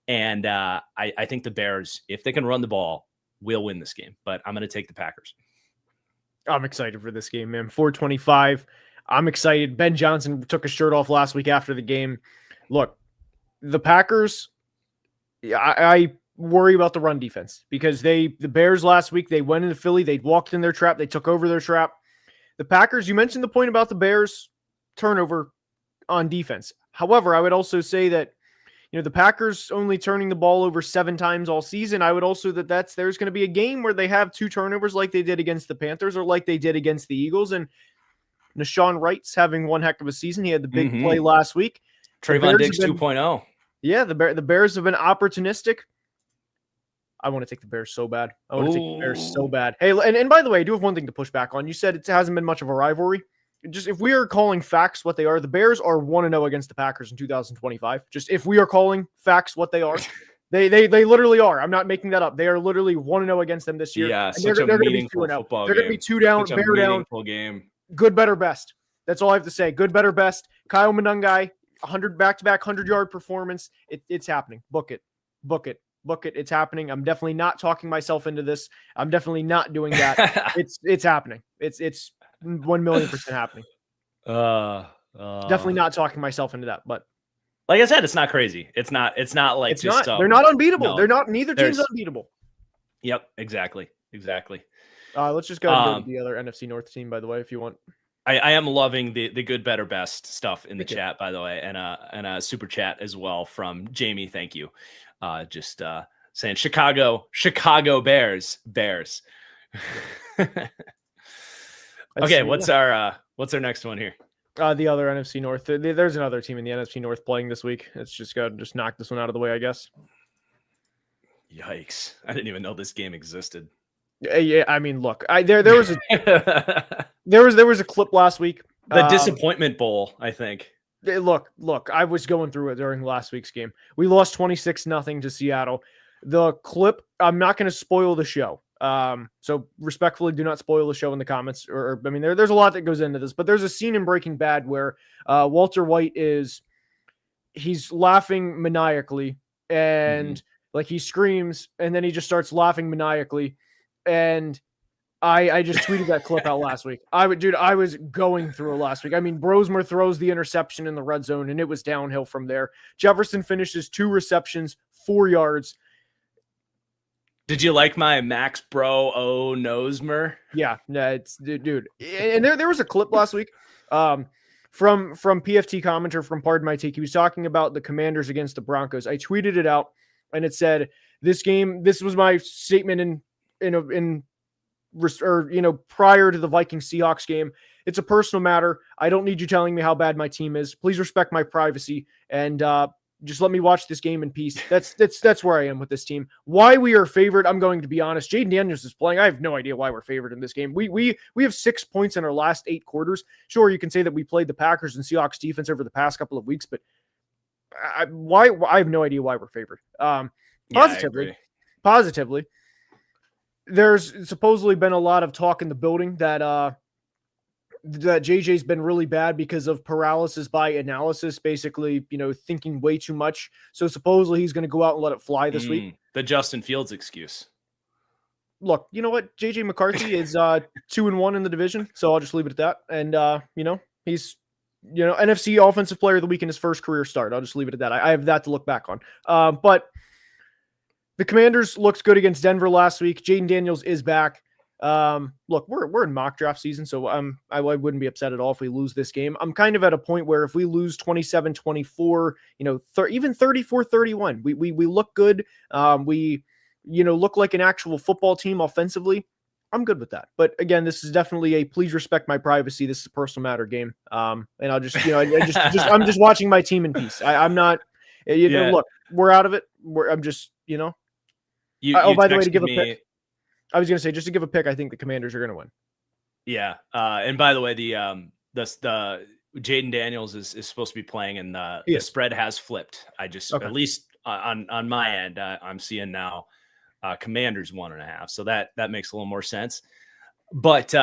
And I think the Bears, if they can run the ball, will win this game. But I'm going to take the Packers.
I'm excited for this game, man. 425. I'm excited. Ben Johnson took his shirt off last week after the game. Look, the Packers, I worry about the run defense because the Bears last week, they went into Philly. They walked in their trap. They took over their trap. The Packers, you mentioned the point about the Bears turnover on defense. However, I would also say that, the Packers only turning the ball over 7 times all season. I would also there's going to be a game where they have 2 turnovers like they did against the Panthers or like they did against the Eagles. And Nashawn Wright's having one heck of a season. He had the big play last week.
Trayvon Diggs 2.0.
Yeah, the Bears have been opportunistic. I want to take the Bears so bad. I want to take the Bears so bad. Hey, and by the way, I do have one thing to push back on. You said it hasn't been much of a rivalry. Just if we are calling facts what they are, the Bears are 1-0 against the Packers in 2025. Just if we are calling facts what they are, they literally are. I'm not making that up. They are literally 1-0 against them this year.
Yeah,
and
such a meaningful football game.
They're going to be 2 down,
such a
bear down.
Game.
Good, better, best. That's all I have to say. Good, better, best. Kyle Monungai, 100 back-to-back 100-yard performance. It's happening. Book it. It's happening. I'm definitely not talking myself into this. I'm definitely not doing that. It's happening. It's 1,000,000% happening. Definitely not talking myself into that. But
like I said, it's not crazy. It's not like
it's just not. They're not unbeatable. No, they're not. Neither team's unbeatable.
Yep. Exactly.
Let's just go to the other NFC North team. By the way, if you want.
I am loving the good, better, best stuff in the chat, by the way, and a super chat as well from Jamie. Thank you. Just saying Chicago Bears. Okay, what's our next one here?
The other NFC North. There's another team in the NFC North playing this week. It's just got to just knock this one out of the way, I guess.
Yikes! I didn't even know this game existed.
Yeah, I mean, look, there was a there was a clip last week.
The Disappointment Bowl, I think.
Look, I was going through it during last week's game. We lost 26-0 to Seattle. The clip, I'm not going to spoil the show. So respectfully, do not spoil the show in the comments. Or I mean, there's a lot that goes into this, but there's a scene in Breaking Bad where Walter White he's laughing maniacally, and like he screams, and then he just starts laughing maniacally, and I just tweeted that clip out last week. I was going through it last week. I mean, Brosmer throws the interception in the red zone, and it was downhill from there. Jefferson finishes 2 receptions, 4 yards.
Did you like my Max Bro Nosmer?
Yeah, it's dude. And there was a clip last week from PFT commenter from Pardon My Take. He was talking about the Commanders against the Broncos. I tweeted it out, and it said, this was my statement prior to the Vikings Seahawks game. It's a personal matter. I don't need you telling me how bad my team is. Please respect my privacy and just let me watch this game in peace. That's where I am with this team. Why we are favored, I'm going to be honest. Jaden Daniels is playing. I have no idea why we're favored in this game. We have 6 points in our last 8 quarters. Sure, you can say that we played the Packers and Seahawks defense over the past couple of weeks, but I have no idea why we're favored. Positively, there's supposedly been a lot of talk in the building that JJ's been really bad because of paralysis by analysis, basically, thinking way too much. So supposedly he's going to go out and let it fly this week.
The Justin Fields excuse.
Look, you know what? JJ McCarthy is 2-1 in the division, so I'll just leave it at that. And he's NFC Offensive Player of the Week in his first career start. I'll just leave it at that. I have that to look back on. But the Commanders looked good against Denver last week. Jaden Daniels is back. Look, we're in mock draft season, so I wouldn't be upset at all if we lose this game. I'm kind of at a point where if we lose 27-24, even 34-31, we look good. We look like an actual football team offensively. I'm good with that. But again, this is definitely please respect my privacy. This is a personal matter game. And I'll just, I'm just watching my team in peace. I'm not, look, we're out of it. I'm just, by the way, to give a pick. I was going to say, just to give a pick, I think the Commanders are going to win.
Yeah. And by the way, the Jaden Daniels is supposed to be playing, and the spread has flipped. I just, at least on my end, I'm seeing now Commanders 1.5. So that makes a little more sense. But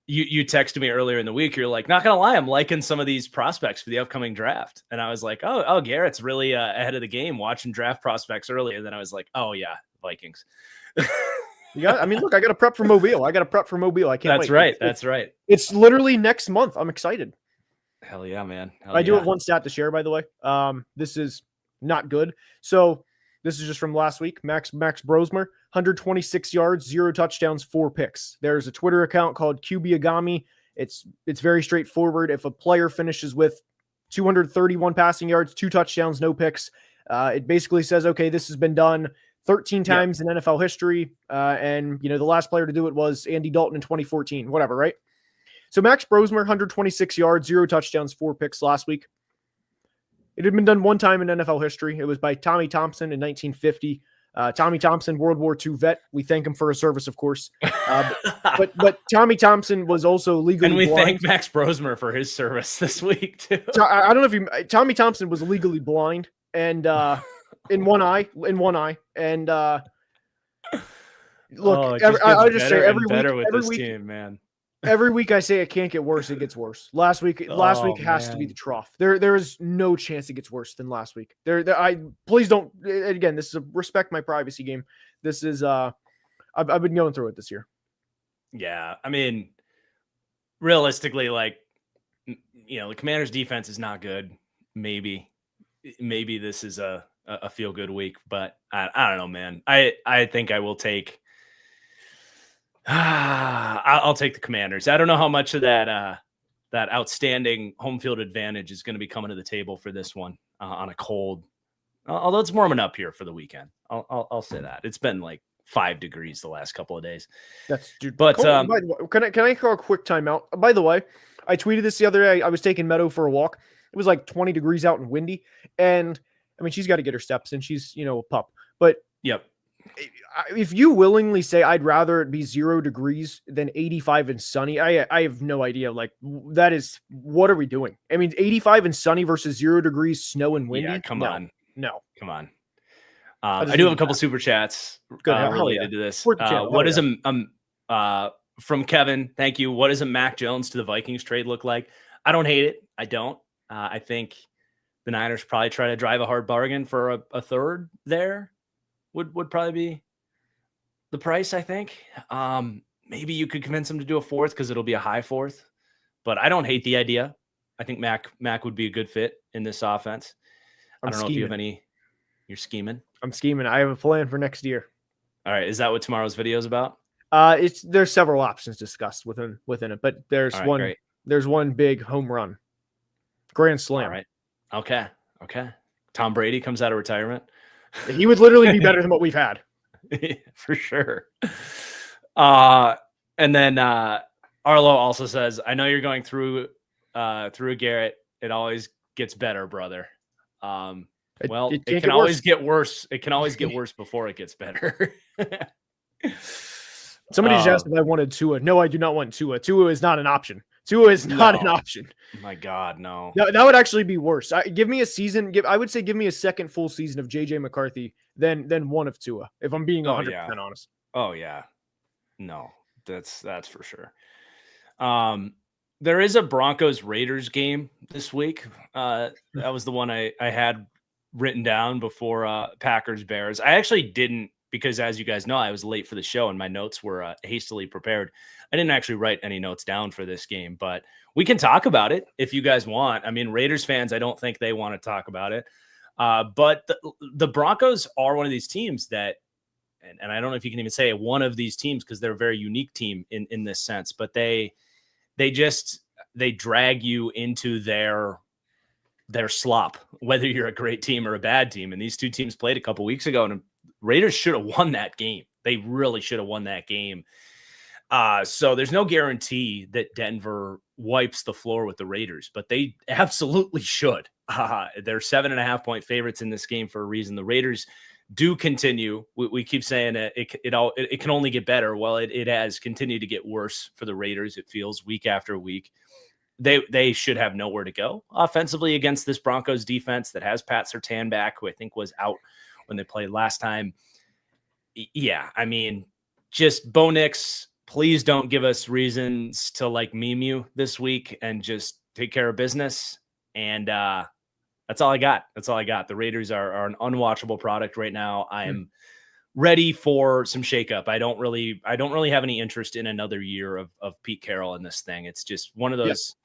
you texted me earlier in the week. You're like, not going to lie, I'm liking some of these prospects for the upcoming draft. And I was like, oh, Garrett's really ahead of the game watching draft prospects early. And then I was like, oh yeah, Vikings.
Look, I got to prep for Mobile. I can't wait.
That's right.
It's literally next month. I'm excited.
Hell yeah, man.
I do have one stat to share, by the way. This is not good. So this is just from last week. Max Brosmer, 126 yards, 0 touchdowns, 4 picks. There's a Twitter account called QB Agami. It's very straightforward. If a player finishes with 231 passing yards, 2 touchdowns, no picks, it basically says, okay, this has been done 13 times in NFL history. And the last player to do it was Andy Dalton in 2014, whatever, right? So Max Brosmer, 126 yards, 0 touchdowns, 4 picks last week. It had been done one time in NFL history. It was by Tommy Thompson in 1950. Tommy Thompson, World War II vet. We thank him for his service, of course. But Tommy Thompson was also legally blind.
And we thank Max Brosmer for his service this week, too.
I don't know if Tommy Thompson was legally blind and in one eye. And look, I just say every week,
team, man.
Every week I say it can't get worse, it gets worse. Last week has to be the trough. There is no chance it gets worse than last week. Please don't. Again, this is a respect my privacy game. This is I've been going through it this year.
Yeah, I mean, realistically, the Commanders' defense is not good. Maybe this is a feel good week, but I don't know, man. I think I will take. I'll take the Commanders. I don't know how much of that outstanding home field advantage is going to be coming to the table for this one on a cold. Although it's warming up here for the weekend, I'll say that it's been like 5 degrees the last couple of days.
But can I call a quick timeout? By the way, I tweeted this the other day. I was taking Meadow for a walk. It was like 20 degrees out and windy. And I mean, she's got to get her steps and she's, a pup. But
yep.
If you willingly say I'd rather it be 0 degrees than 85 and sunny, I have no idea. Like, that is, what are we doing? I mean, 85 and sunny versus 0 degrees, snow and windy.
Yeah, come on.
No.
Come on. I do have a couple super chats related to this. What is from Kevin? Thank you. What does a Mac Jones to the Vikings trade look like? I don't hate it. I don't. I think the Niners probably try to drive a hard bargain for a third there. Would probably be the price, I think. Maybe you could convince them to do a fourth because it'll be a high fourth. But I don't hate the idea. I think Mac would be a good fit in this offense. I don't know if you have any. You're scheming. I'm
scheming. I have a plan for next year.
All right. Is that what tomorrow's video is about?
There's several options discussed within it, but there's one. Great. There's one big home run, grand slam.
All right. Okay. Tom Brady comes out of retirement.
He would literally be better than what we've had.
For sure. And then Arlo also says, I know you're going through Garrett. It always gets better, brother. It can always get worse. It can always get worse before it gets better.
Somebody just asked if I wanted Tua. No, I do not want Tua. Tua is not an option. Tua is not an option.
My God, no.
That would actually be worse. Give me a season. I would say give me a second full season of JJ McCarthy than one of Tua, if I'm being 100% honest.
Oh, yeah. No, that's for sure. There is a Broncos-Raiders game this week. That was the one I had written down before Packers-Bears. I actually didn't, because as you guys know, I was late for the show and my notes were hastily prepared. I didn't actually write any notes down for this game, but we can talk about it if you guys want. I mean, Raiders fans, I don't think they want to talk about it. But the Broncos are one of these teams that, and I don't know if you can even say one of these teams because they're a very unique team in this sense, but they drag you into their slop, whether you're a great team or a bad team. And these two teams played a couple weeks ago, and Raiders should have won that game. They really should have won that game. So there's no guarantee that Denver wipes the floor with the Raiders, but they absolutely should. They're 7.5-point favorites in this game for a reason. The Raiders do continue. We keep saying that it can only get better. Well, it has continued to get worse for the Raiders. It feels week after week. They should have nowhere to go offensively against this Broncos defense that has Pat Surtain back, who I think was out when they played last time. Yeah, I mean, just Bo Nix, please don't give us reasons to meme you this week and just take care of business. And that's all I got. The Raiders are an unwatchable product right now. I am ready for some shakeup. I don't really have any interest in another year of Pete Carroll in this thing. It's just one of those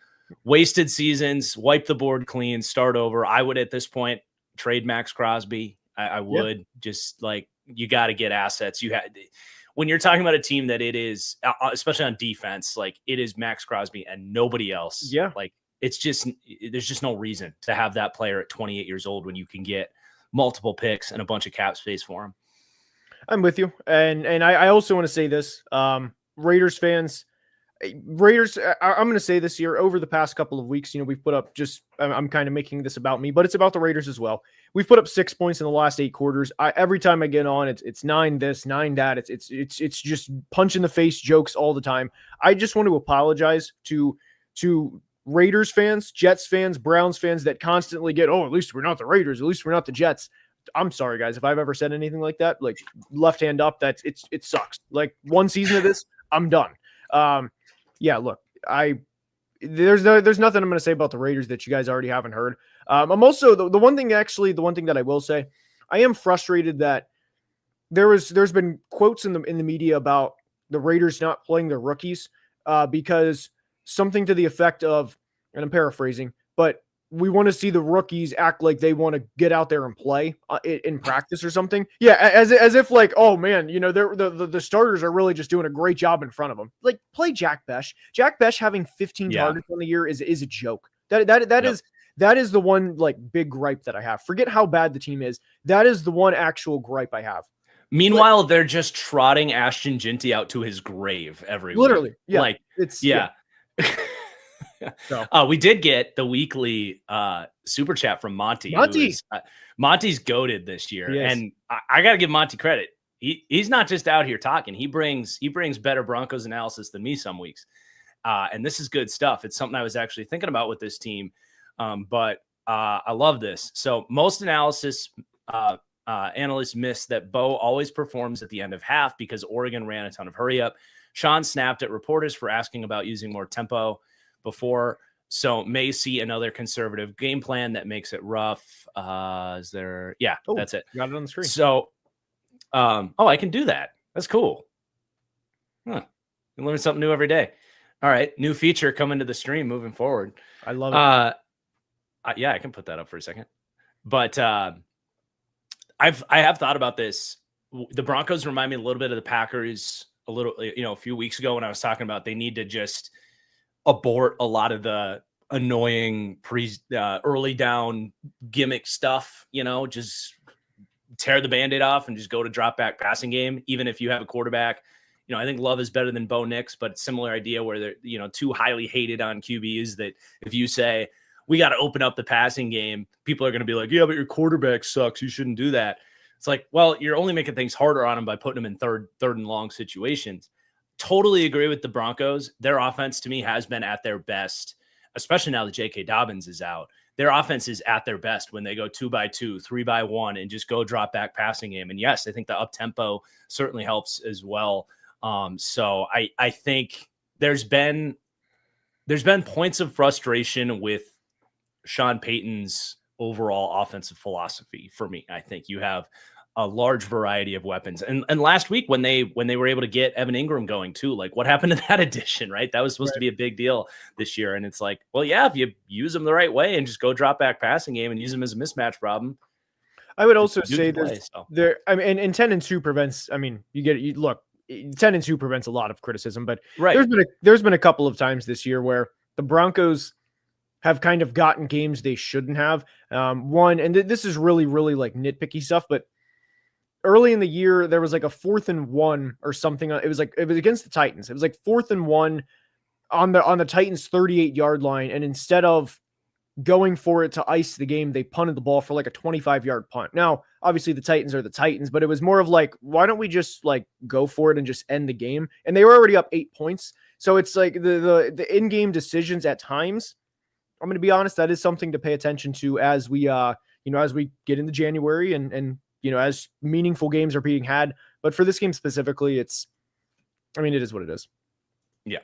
wasted seasons. Wipe the board clean, start over. I would at this point trade Max Crosby. I would just you got to get assets. When you're talking about a team that it is, especially on defense, it is Max Crosby and nobody else.
Yeah.
It's just, there's just no reason to have that player at 28 years old when you can get multiple picks and a bunch of cap space for him.
I'm with you. And I also want to say this, Raiders fans, I'm going to say this year, over the past couple of weeks, we've put up I'm kind of making this about me, but it's about the Raiders as well. We've put up 6 points in the last 8 quarters. Every time I get on, it's 9 this, 9 that. It's just punch in the face jokes all the time. I just want to apologize to Raiders fans, Jets fans, Browns fans that constantly get, at least we're not the Raiders, at least we're not the Jets. I'm sorry, guys, if I've ever said anything like that. Left hand up, it sucks. One season of this, I'm done. Yeah, look, there's nothing I'm going to say about the Raiders that you guys already haven't heard. I'm also the one thing that I will say, I am frustrated that there's been quotes in the media about the Raiders not playing their rookies because something to the effect of, and I'm paraphrasing, but we want to see the rookies act like they want to get out there and play in practice or something. Yeah, as if oh man, the starters are really just doing a great job in front of them. Play Jack Besh. Jack Besh having 15 targets on the year is a joke. That is the one big gripe that I have. Forget how bad the team is. That is the one actual gripe I have.
Meanwhile, they're just trotting Ashton Ginty out to his grave every
literally.
week.
Yeah, So
We did get the weekly super chat from Monty. Monty's goated this year, and I got to give Monty credit. He's not just out here talking. He brings better Broncos analysis than me some weeks, and this is good stuff. It's something I was actually thinking about with this team, but I love this. So most analysts miss that Bo always performs at the end of half because Oregon ran a ton of hurry up. Sean snapped at reporters for asking about using more tempo before, so may see another conservative game plan that makes it rough. Is there? Yeah, that's it.
Got it on the screen.
So, I can do that. That's cool. Huh. You learn something new every day. All right, new feature coming to the stream moving forward.
I love it.
Yeah, I can put that up for a second. But I have thought about this. The Broncos remind me a little bit of the Packers a few weeks ago when I was talking about they need to just abort a lot of the annoying early down gimmick stuff, just tear the Band-Aid off and just go to drop back passing game. Even if you have a quarterback, I think Love is better than Bo Nix, but similar idea where they're, two highly hated on QBs that if you say, we got to open up the passing game, people are going to be like, yeah, but your quarterback sucks. You shouldn't do that. It's like, well, you're only making things harder on them by putting them in third and long situations. Totally agree with the Broncos. Their offense to me has been at their best, especially now that J.K. Dobbins is out. Their offense is at their best when they go 2x2, 3x1, and just go drop back passing game. And yes, I think the up tempo certainly helps as well. So I think there's been points of frustration with Sean Payton's overall offensive philosophy for me. I think you have a large variety of weapons. And last week when they were able to get Evan Ingram going too, like what happened to that addition, right? That was supposed to be a big deal this year. And it's like, well, yeah, if you use them the right way and just go drop back passing game and use them as a mismatch problem.
I would also say and 10-2 prevents, look, 10-2 prevents a lot of criticism, but there's been a couple of times this year where the Broncos have kind of gotten games they shouldn't have. This is really, really like nitpicky stuff, but early in the year, there was like a 4th and 1 or something. It was against the Titans. It was like 4th and 1 on the Titans 38-yard line. And instead of going for it to ice the game, they punted the ball for like a 25-yard punt. Now, obviously the Titans are the Titans, but it was more of like, why don't we just like go for it and just end the game? And they were already up 8 points. So it's like the in-game decisions at times, I'm going to be honest, that is something to pay attention to as we, as we get into January and as meaningful games are being had. But for this game specifically, it is what it is.
Yeah.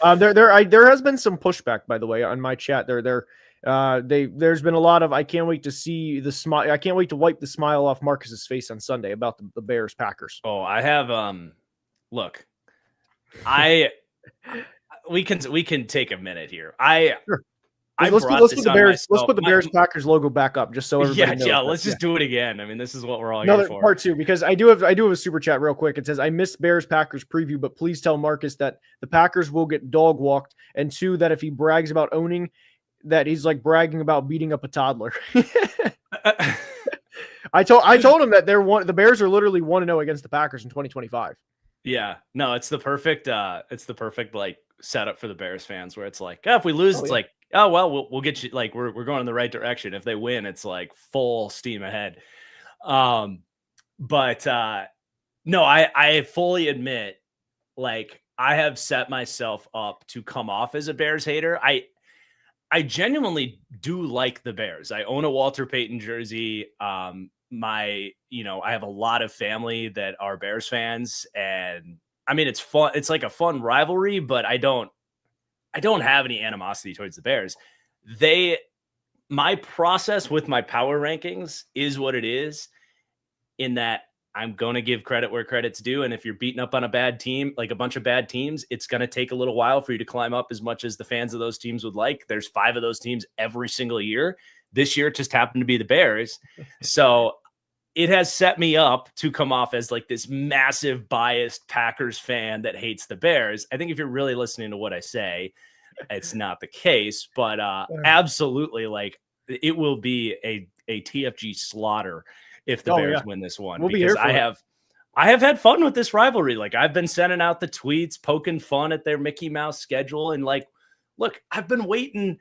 There has been some pushback, by the way, on my chat. There's been a lot of, I can't wait to see the smile. I can't wait to wipe the smile off Marcus's face on Sunday about the Bears Packers.
Oh, I have, look, we can take a minute here.
Sure. Let's put the Bears Packers logo back up just so everybody knows.
Yeah, let's just do it again. I mean, this is what we're all here for.
Part 2, because I do have a super chat real quick. It says, I missed Bears Packers preview, but please tell Marcus that the Packers will get dog walked, and 2, that if he brags about owning, that he's like bragging about beating up a toddler. I told him that the Bears are literally 1-0 against the Packers in 2025.
Yeah, no, it's the perfect like setup for the Bears fans where it's like, if we lose, like, oh, well, we'll get you, like, we're going in the right direction. If they win, it's like full steam ahead. But no, I fully admit, like, I have set myself up to come off as a Bears hater. I genuinely do like the Bears. I own a Walter Payton jersey. I have a lot of family that are Bears fans, and I mean, it's fun. It's like a fun rivalry, but I don't have any animosity towards the Bears. My process with my power rankings is what it is, in that I'm going to give credit where credit's due. And if you're beating up on a bad team, like a bunch of bad teams, it's going to take a little while for you to climb up as much as the fans of those teams would like. There's 5 of those teams every single year. This year, it just happened to be the Bears. So it has set me up to come off as like this massive biased Packers fan that hates the Bears. I think if you're really listening to what I say, it's not the case, but absolutely, like, it will be a TFG slaughter if the Bears win this one.
We'll be here for
I have had fun with this rivalry. Like, I've been sending out the tweets, poking fun at their Mickey Mouse schedule, and like, look, I've been waiting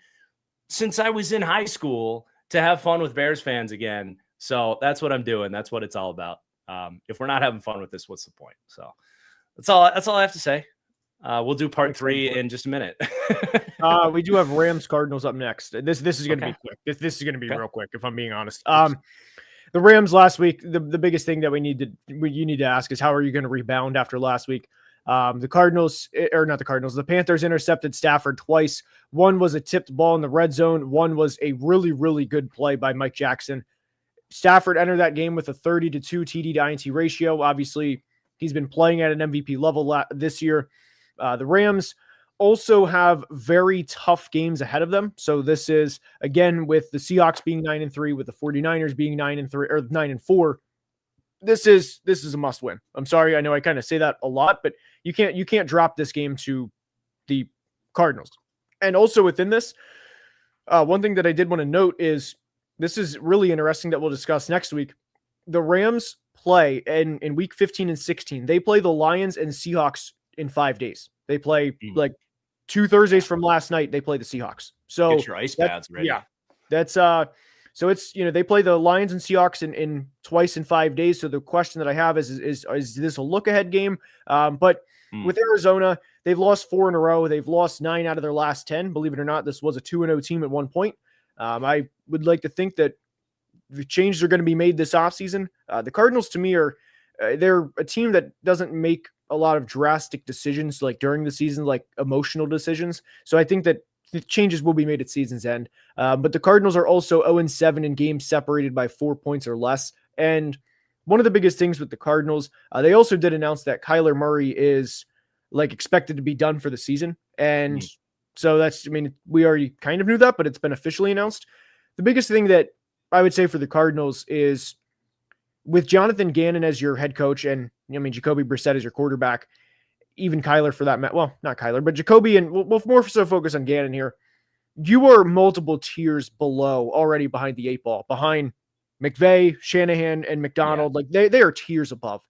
since I was in high school to have fun with Bears fans again. So that's what I'm doing. That's what it's all about. If we're not having fun with this, what's the point? So that's all I have to say. We'll do part 3 in just a minute.
We do have Rams Cardinals up next. This is going to be quick. This is going to be real quick, if I'm being honest. The Rams last week, the biggest thing that you need to ask is, how are you going to rebound after last week? The Panthers intercepted Stafford twice. One was a tipped ball in the red zone. One was a really, really good play by Mike Jackson. Stafford entered that game with a 30-2 TD to INT ratio. Obviously, he's been playing at an MVP level this year. The Rams also have very tough games ahead of them. So this is, again, with the Seahawks being 9-3, with the 49ers being 9-3 or 9-4. This is a must win. I'm sorry, I know I kind of say that a lot, but you can't drop this game to the Cardinals. And also within this, one thing that I did want to note is, this is really interesting that we'll discuss next week. The Rams play in week 15 and 16. They play the Lions and Seahawks in 5 days. They play like 2 Thursdays from last night. They play the Seahawks. So
get your ice pads ready.
Yeah, that's so it's, they play the Lions and Seahawks in twice in 5 days. So the question that I have is this a look ahead game? But with Arizona, they've lost 4 in a row. They've lost 9 out of their last 10. Believe it or not, this was a 2-0 team at one point. I would like to think that the changes are going to be made this offseason. The Cardinals, to me, they're a team that doesn't make a lot of drastic decisions like during the season, like emotional decisions. So I think that the changes will be made at season's end. But the Cardinals are also 0-7 in games separated by 4 points or less. And one of the biggest things with the Cardinals, they also did announce that Kyler Murray is expected to be done for the season. And so we already kind of knew that, but it's been officially announced. The biggest thing that I would say for the Cardinals is, with Jonathan Gannon as your head coach, and Jacoby Brissett as your quarterback, even Kyler for that, well, not Kyler, but Jacoby, and we'll more so focus on Gannon here. You are multiple tiers below, already behind the 8 ball, behind McVay, Shanahan, and McDonald. Yeah. They are tiers above.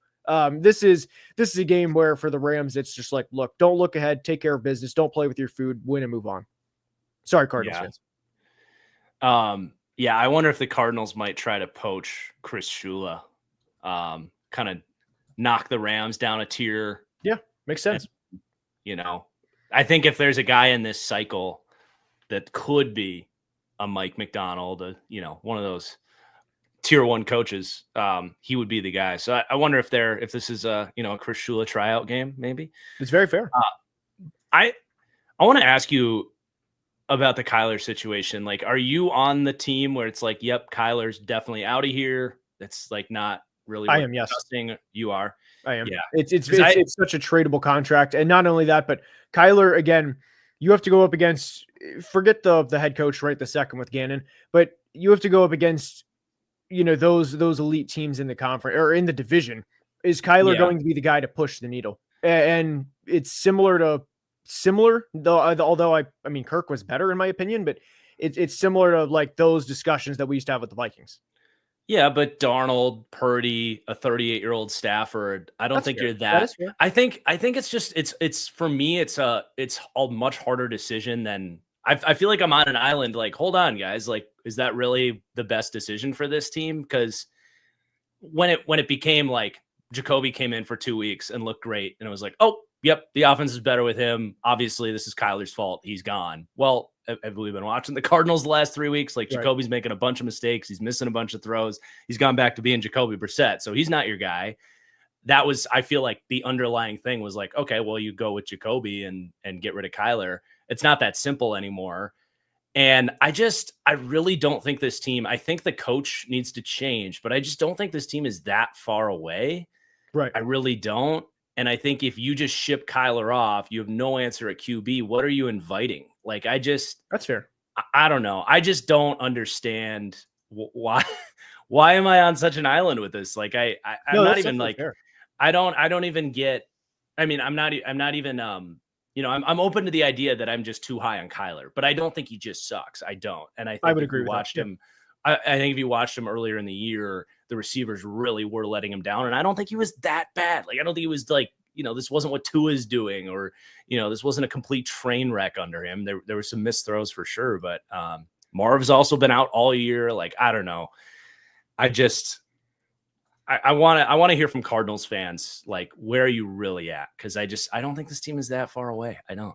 This is a game where for the Rams, it's just look, don't look ahead, take care of business, don't play with your food, win and move on. Sorry, Cardinals fans.
Yeah, I wonder if the Cardinals might try to poach Chris Shula, kind of knock the Rams down a tier.
Yeah, makes sense.
And, I think if there's a guy in this cycle that could be a Mike McDonald, one of those tier 1 coaches, he would be the guy. So I wonder if this is a Chris Shula tryout game, maybe.
It's very fair.
I want to ask you about the Kyler situation. Are you on the team where it's yep, Kyler's definitely out of here? That's not really.
I am. Yes,
you are.
I am.
Yeah,
it's such a tradable contract, and not only that, but Kyler, again, you have to go up against. Forget the head coach right the second with Gannon, but you have to go up against those elite teams in the conference or in the division. Is Kyler going to be the guy to push the needle? And it's similar, though. Although Kirk was better in my opinion, but it's similar to those discussions that we used to have with the Vikings.
Yeah, but Darnold, Purdy, a 38-year-old Stafford, I don't think you're that.
That is fair.
I think it's just it's for me it's a much harder decision than I feel like I'm on an island. Hold on, guys. Is that really the best decision for this team? Because when it became Jacoby came in for 2 weeks and looked great, and it was oh, yep, the offense is better with him. Obviously, this is Kyler's fault. He's gone. Well, have we been watching the Cardinals the last 3 weeks? Jacoby's making a bunch of mistakes. He's missing a bunch of throws. He's gone back to being Jacoby Brissett. So he's not your guy. That was, I feel the underlying thing was okay, well, you go with Jacoby and get rid of Kyler. It's not that simple anymore. And I really don't think this team, I think the coach needs to change, but I just don't think this team is that far away.
Right.
I really don't. And I think if you just ship Kyler off, you have no answer at QB. What are you inviting?
That's fair.
I don't know. I just don't understand why am I on such an island with this? I'm not even fair. I don't even get, I'm not even, I'm open to the idea that I'm just too high on Kyler, but I don't think he just sucks. I don't. And I would agree with him. I think if you watched him earlier in the year, the receivers really were letting him down. And I don't think he was that bad. I don't think he was this wasn't what Tua is doing, or, this wasn't a complete train wreck under him. There were some missed throws for sure, but Marv's also been out all year. Like, I don't know. I want to hear from Cardinals fans, like, where are you really at? Because I don't think this team is that far away. I don't.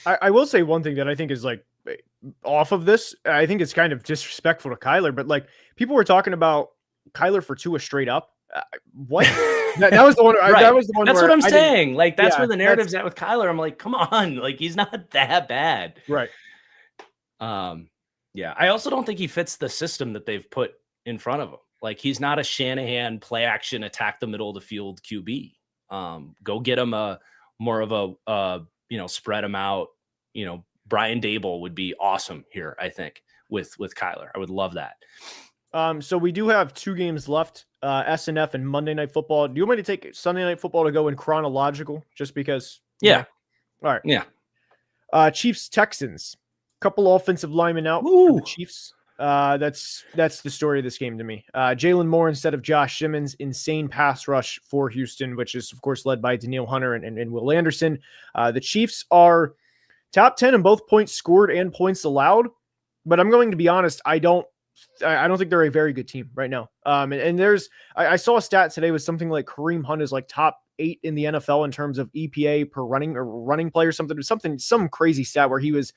I will say one thing that I think is like off of this. I think it's kind of disrespectful to Kyler, but like people were talking about Kyler for Tua straight up. What? that was the one.
Right.
That was the one.
That's what I'm saying. Like, that's where the narrative's
that's
at with Kyler. I'm like, come on, like, he's not that bad.
Right.
Yeah. I also don't think he fits the system that they've put in front of him. Like, he's not a Shanahan play action, attack the middle of the field QB. Go get him more of a spread him out. Brian Dable would be awesome here, I think, with Kyler. I would love that.
So we do have 2 games left, SNF and Monday Night Football. Do you want me to take Sunday Night Football to go in chronological, just because?
Yeah.
All right.
Yeah.
Chiefs Texans. Couple offensive linemen out
Ooh.
for the Chiefs. That's the story of this game to me. Jalen Moore instead of Josh Simmons. Insane pass rush for Houston, which is of course led by Daniil Hunter and Will Anderson. The Chiefs are top 10 in both points scored and points allowed, but I'm going to be honest, I don't think they're a very good team right now. And I saw a stat today with something like Kareem Hunt is like top 8 in the NFL in terms of EPA per running play or some crazy stat where he was.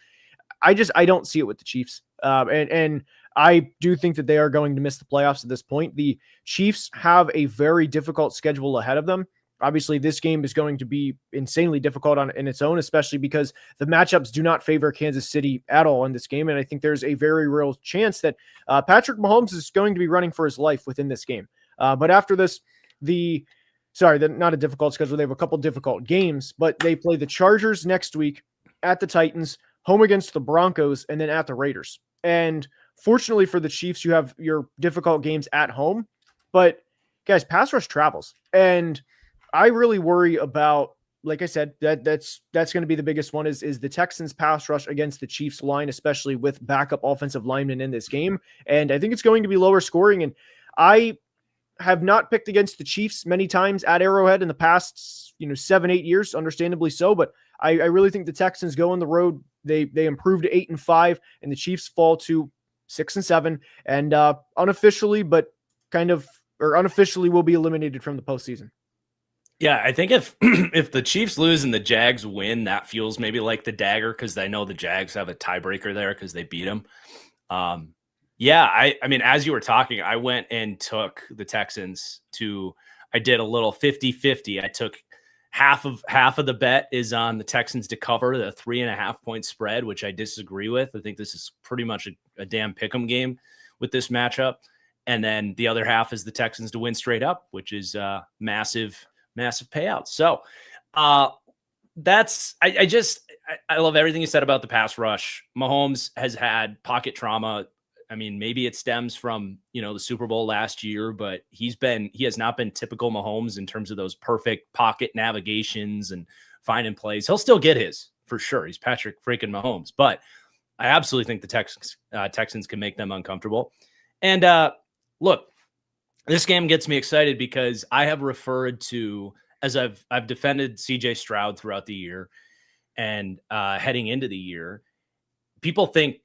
I don't see it with the Chiefs. And I do think that they are going to miss the playoffs at this point. The Chiefs have a very difficult schedule ahead of them. Obviously, this game is going to be insanely difficult in its own, especially because the matchups do not favor Kansas City at all in this game. And I think there's a very real chance that Patrick Mahomes is going to be running for his life within this game. But after this, not a difficult schedule. They have a couple difficult games, but they play the Chargers next week, at the Titans, home against the Broncos, and then at the Raiders. And fortunately for the Chiefs, you have your difficult games at home. But guys, pass rush travels. And I really worry about, like I said, that's going to be the biggest one is the Texans pass rush against the Chiefs line, especially with backup offensive linemen in this game. And I think it's going to be lower scoring. And I have not picked against the Chiefs many times at Arrowhead in the past, 7-8 years, understandably so. But I really think the Texans go on the road. They improve to 8-5, and the Chiefs fall to 6-7, and unofficially will be eliminated from the postseason.
Yeah, I think if if the Chiefs lose and the Jags win, that feels maybe like the dagger, because I know the Jags have a tiebreaker there because they beat them. I mean, as you were talking, I went and took the Texans I did a little 50-50. I took half of the bet is on the Texans to cover the 3.5 point spread, which I disagree with. I think this is pretty much a damn pick'em game with this matchup. And then the other half is the Texans to win straight up, which is massive payout. So I love everything you said about the pass rush. Mahomes has had pocket trauma. I mean, maybe it stems from, the Super Bowl last year, but he has not been typical Mahomes in terms of those perfect pocket navigations and finding plays. He'll still get his for sure. He's Patrick freaking Mahomes, but I absolutely think the Texans can make them uncomfortable. And look, this game gets me excited because I have referred to, as I've defended CJ Stroud throughout the year and heading into the year, people think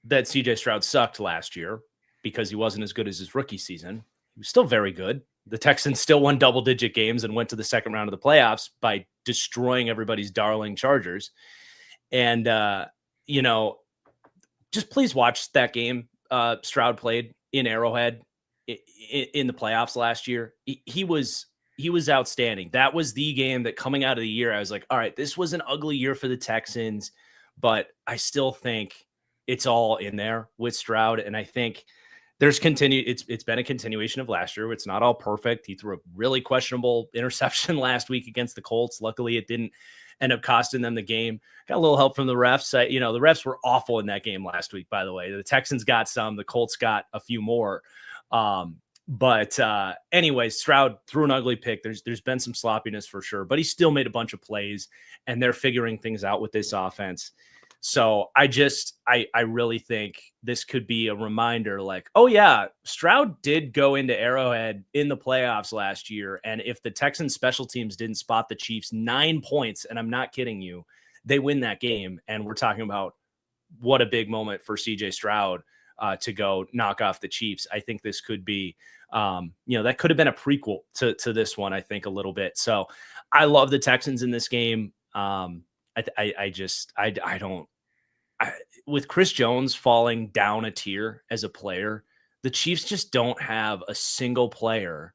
that CJ Stroud sucked last year because he wasn't as good as his rookie season. He was still very good. The Texans still won double-digit games and went to the second round of the playoffs by destroying everybody's darling Chargers. And, just please watch that game Stroud played in Arrowhead in the playoffs last year. He was outstanding. That was the game that coming out of the year, I was like, all right, this was an ugly year for the Texans, but I still think it's all in there with Stroud. And I think it's been a continuation of last year. It's not all perfect. He threw a really questionable interception last week against the Colts. Luckily, it didn't end up costing them the game. Got a little help from the refs. The refs were awful in that game last week, by the way. The Texans got some, the Colts got a few more. Anyway, Stroud threw an ugly pick. There's been some sloppiness for sure, but he still made a bunch of plays, and they're figuring things out with this offense. So I really think this could be a reminder like, oh yeah, Stroud did go into Arrowhead in the playoffs last year. And if the Texans special teams didn't spot the Chiefs 9 points, and I'm not kidding you, they win that game. And we're talking about what a big moment for CJ Stroud to go knock off the Chiefs. I think this could be, that could have been a prequel to this one, I think, a little bit. So I love the Texans in this game. With Chris Jones falling down a tier as a player, the Chiefs just don't have a single player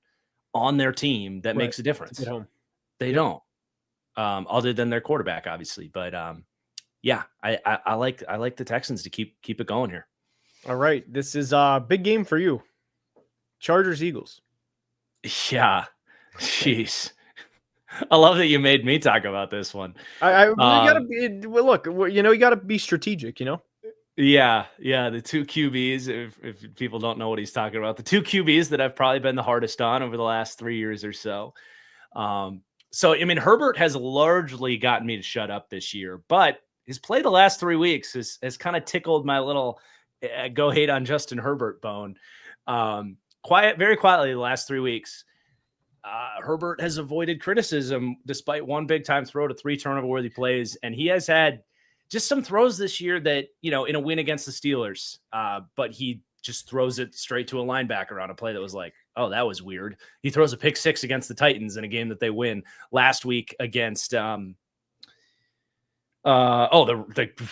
on their team that makes a difference. They don't, other than their quarterback, obviously. But I like the Texans to keep it going here.
All right, this is a big game for you. Chargers Eagles.
Yeah, jeez. I love that you made me talk about this one.
You gotta be, look, you gotta be strategic,
Yeah. The two QBs, if people don't know what he's talking about, the two QBs that I've probably been the hardest on over the last 3 years or so. Herbert has largely gotten me to shut up this year, but his play the last 3 weeks has kind of tickled my little go hate on Justin Herbert bone. Very quietly the last 3 weeks. Herbert has avoided criticism despite one big time throw to 3 turnover worthy plays. And he has had just some throws this year that, in a win against the Steelers, but he just throws it straight to a linebacker on a play that was like, oh, that was weird. He throws a pick 6 against the Titans in a game that they win last week against, the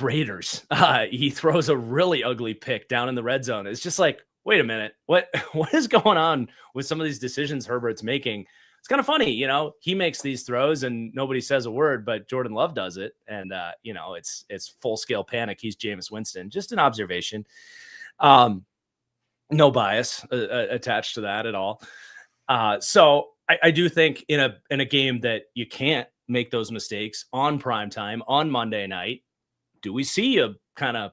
Raiders. He throws a really ugly pick down in the red zone. It's just like, wait a minute, what is going on with some of these decisions Herbert's making? It's kind of funny, he makes these throws and nobody says a word, but Jordan Love does it. And, it's full scale panic. He's Jameis Winston, just an observation. No bias attached to that at all. So I do think in a game that you can't make those mistakes on primetime on Monday night, do we see a kind of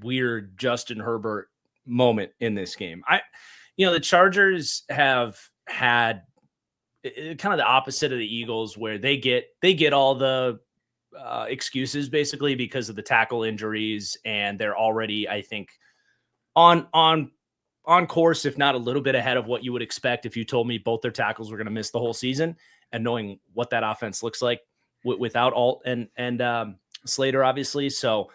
weird Justin Herbert moment in this game? The Chargers have had kind of the opposite of the Eagles, where they get all the excuses basically because of the tackle injuries, and they're already, I think, on course, if not a little bit ahead of what you would expect if you told me both their tackles were going to miss the whole season, and knowing what that offense looks like without Alt and Slater, obviously. So,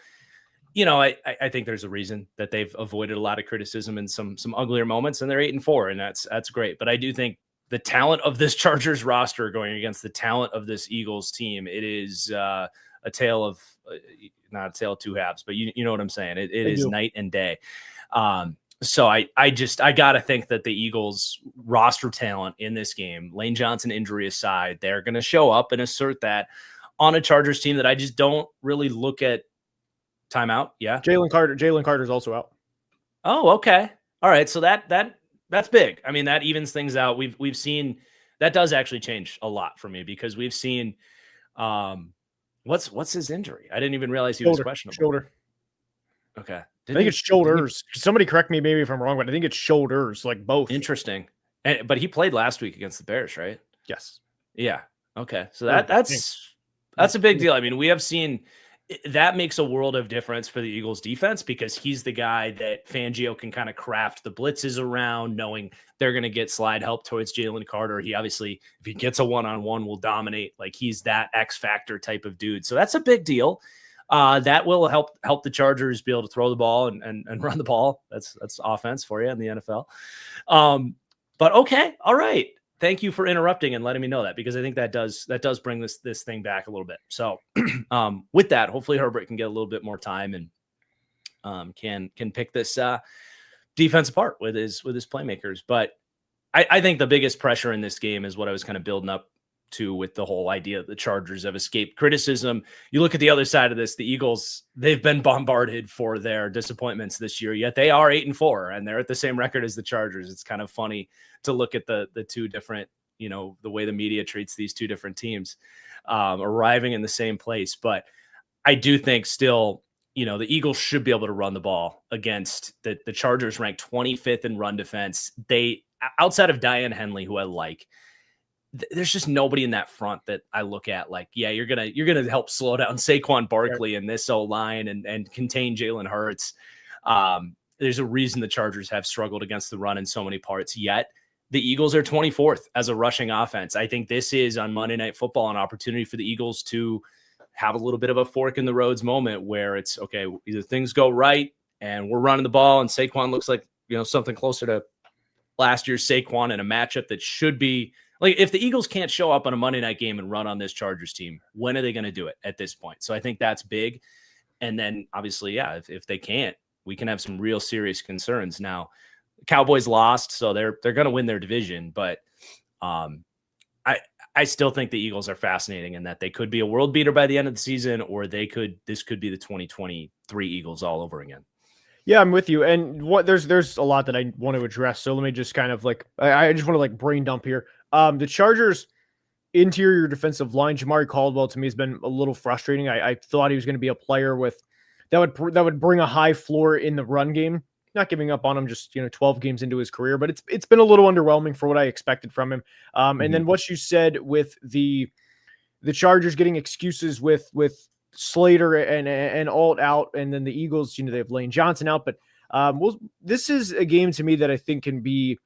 I think there's a reason that they've avoided a lot of criticism in some uglier moments, and they're 8-4, and that's great. But I do think the talent of this Chargers roster going against the talent of this Eagles team, it is a tale of not a tale of two halves, but you know what I'm saying. It is night and day. So I got to think that the Eagles roster talent in this game, Lane Johnson injury aside, they're going to show up and assert that on a Chargers team that I just don't really look at. Timeout. Yeah.
Jalen Carter's also out.
Oh, okay. All right. So that's big. I mean, that evens things out. We've seen that does actually change a lot for me, because we've seen what's his injury? I didn't even realize he was questionable.
Shoulder.
Okay.
I think it's shoulders. Somebody correct me maybe if I'm wrong, but I think it's shoulders, like both.
Interesting. But he played last week against the Bears, right?
Yes.
Yeah. Okay. So that's a big deal. I mean, we have seen that makes a world of difference for the Eagles defense, because he's the guy that Fangio can kind of craft the blitzes around, knowing they're going to get slide help towards Jalen Carter. He obviously, if he gets a one-on-one, will dominate. Like, he's that X factor type of dude. So that's a big deal. That will help the Chargers be able to throw the ball and run the ball. That's offense for you in the NFL. But okay. All right. Thank you for interrupting and letting me know that, because I think that does bring this thing back a little bit. So with that, hopefully Herbert can get a little bit more time and can pick this defense apart with his playmakers. But I think the biggest pressure in this game is what I was kind of building up to with the whole idea that the Chargers have escaped criticism. You look at the other side of this, the Eagles, they've been bombarded for their disappointments this year, yet they are 8-4 and they're at the same record as the Chargers. It's kind of funny to look at the two different, the way the media treats these two different teams arriving in the same place. But I do think still, the Eagles should be able to run the ball against the Chargers, ranked 25th in run defense. They, outside of Diane Henley, who I like, there's just nobody in that front that I look at like, yeah, you're gonna help slow down Saquon Barkley and this O-line and contain Jalen Hurts. There's a reason the Chargers have struggled against the run in so many parts, yet the Eagles are 24th as a rushing offense. I think this is on Monday Night Football an opportunity for the Eagles to have a little bit of a fork in the roads moment where it's okay, either things go right and we're running the ball and Saquon looks like, something closer to last year's Saquon in a matchup that should be like, if the Eagles can't show up on a Monday night game and run on this Chargers team, when are they going to do it at this point? So I think that's big. And then obviously, yeah, if they can't, we can have some real serious concerns. Now, Cowboys lost, so they're going to win their division, but I still think the Eagles are fascinating in that they could be a world beater by the end of the season, or this could be the 2023 Eagles all over again.
Yeah, I'm with you. And there's a lot that I want to address. So let me just kind of I just want to brain dump here. The Chargers interior defensive line, Jamari Caldwell to me has been a little frustrating. I thought he was going to be a player that would bring a high floor in the run game. Not giving up on him just 12 games into his career, but it's been a little underwhelming for what I expected from him. And then what you said with the Chargers getting excuses with Slater and Alt out, and then the Eagles, they have Lane Johnson out. But this is a game to me that I think can be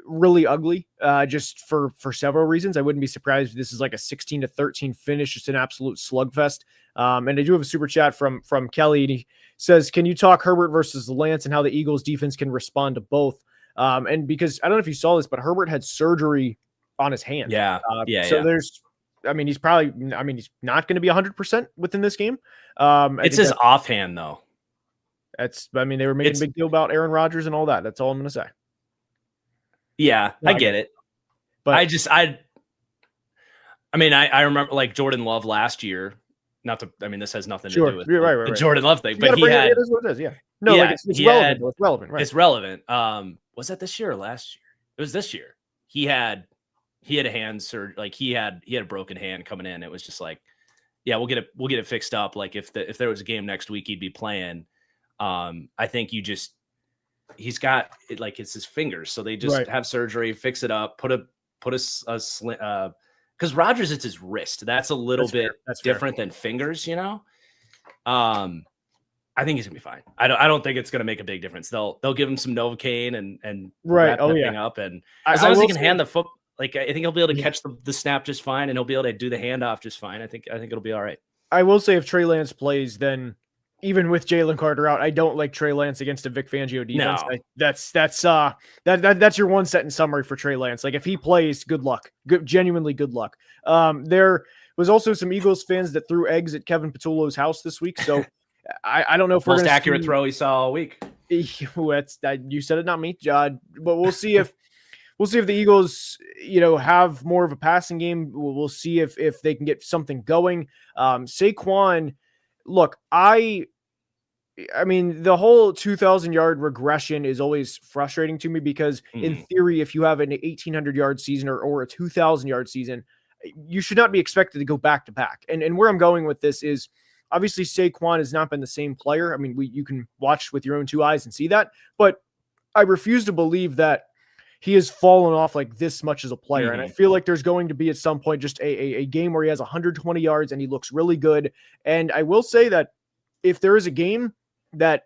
really ugly, just for several reasons. I wouldn't be surprised if this is like a 16-13 finish, just an absolute slugfest. And I do have a super chat from Kelly, and he says, "Can you talk Herbert versus Lance and how the Eagles defense can respond to both?" And because I don't know if you saw this, but Herbert had surgery on his hand. There's, he's he's not going to be 100% within this game.
It's his offhand though.
They were making a big deal about Aaron Rodgers and all that. That's all I'm going to say.
Yeah, I get it. But I remember like Jordan Love last year. This has nothing to do with the Jordan Love thing, but
it is what it is. Yeah. No, it's relevant. It's relevant, right?
It's relevant. Was that this year or last year? It was this year. He had a hand surgery, like he had a broken hand coming in. It was just like, yeah, we'll get it fixed up. Like if there was a game next week, he'd be playing. I think he's got it, like it's his fingers. So they just have surgery, fix it up, put a sling, because Rodgers, it's his wrist. That's a little bit different than fingers, I think he's gonna be fine. I don't think it's gonna make a big difference. They'll give him some Novocaine and wrap that thing up, and as long as he can hand the foot, like I think he'll be able to catch the snap just fine, and he'll be able to do the handoff just fine. I think it'll be all right.
I will say if Trey Lance plays, then even with Jalen Carter out, I don't like Trey Lance against a Vic Fangio defense. No. That's your one sentence summary for Trey Lance. Like if he plays, good luck. Genuinely good luck. There was also some Eagles fans that threw eggs at Kevin Patullo's house this week. So I don't know if
we're most accurate throw he saw all week.
You said it, not me, But we'll see if the Eagles, have more of a passing game. We'll see if they can get something going. Saquon, look, the whole 2,000-yard regression is always frustrating to me because in theory, if you have an 1,800-yard season or a 2,000-yard season, you should not be expected to go back to back. And where I'm going with this is obviously Saquon has not been the same player. You can watch with your own two eyes and see that, but I refuse to believe that he has fallen off like this much as a player. And I feel like there's going to be at some point just a game where he has 120 yards and he looks really good. And I will say that if there is a game that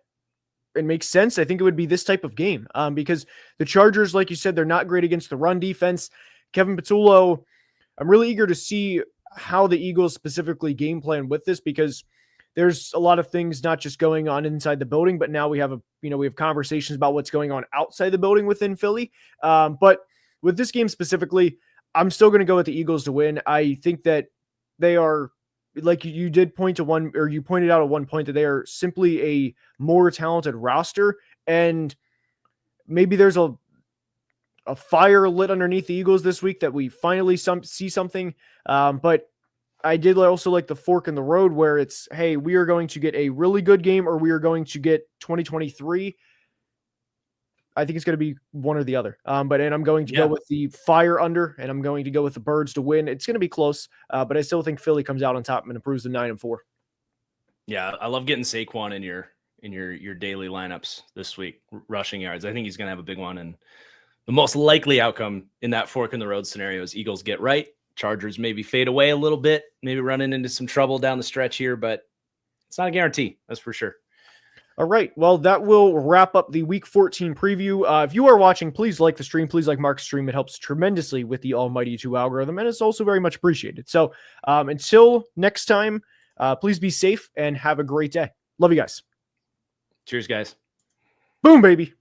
it makes sense, I think it would be this type of game, because the Chargers, like you said, they're not great against the run defense. Kevin Patullo, I'm really eager to see how the Eagles specifically game plan with this, because there's a lot of things not just going on inside the building, but now we have conversations about what's going on outside the building within Philly. But with this game specifically, I'm still going to go with the Eagles to win. I think that they are, like you did point to one, or you pointed out at one point, that they are simply a more talented roster, and maybe there's a fire lit underneath the Eagles this week that we finally see something. But I did also like the fork in the road where it's, hey, we are going to get a really good game, or we are going to get 2023. I think it's going to be one or the other. And I'm going to go with the fire under, and I'm going to go with the Birds to win. It's going to be close, but I still think Philly comes out on top and improves to 9-4.
Yeah, I love getting Saquon in your daily lineups this week, rushing yards. I think he's going to have a big one, and the most likely outcome in that fork in the road scenario is Eagles get right. Chargers maybe fade away a little bit, maybe running into some trouble down the stretch here, but it's not a guarantee. That's for sure.
All right. Well, that will wrap up the Week 14 preview. If you are watching, please like the stream. Please like Mark's stream. It helps tremendously with the almighty 2 algorithm, and it's also very much appreciated. So until next time, please be safe and have a great day. Love you guys.
Cheers, guys.
Boom, baby.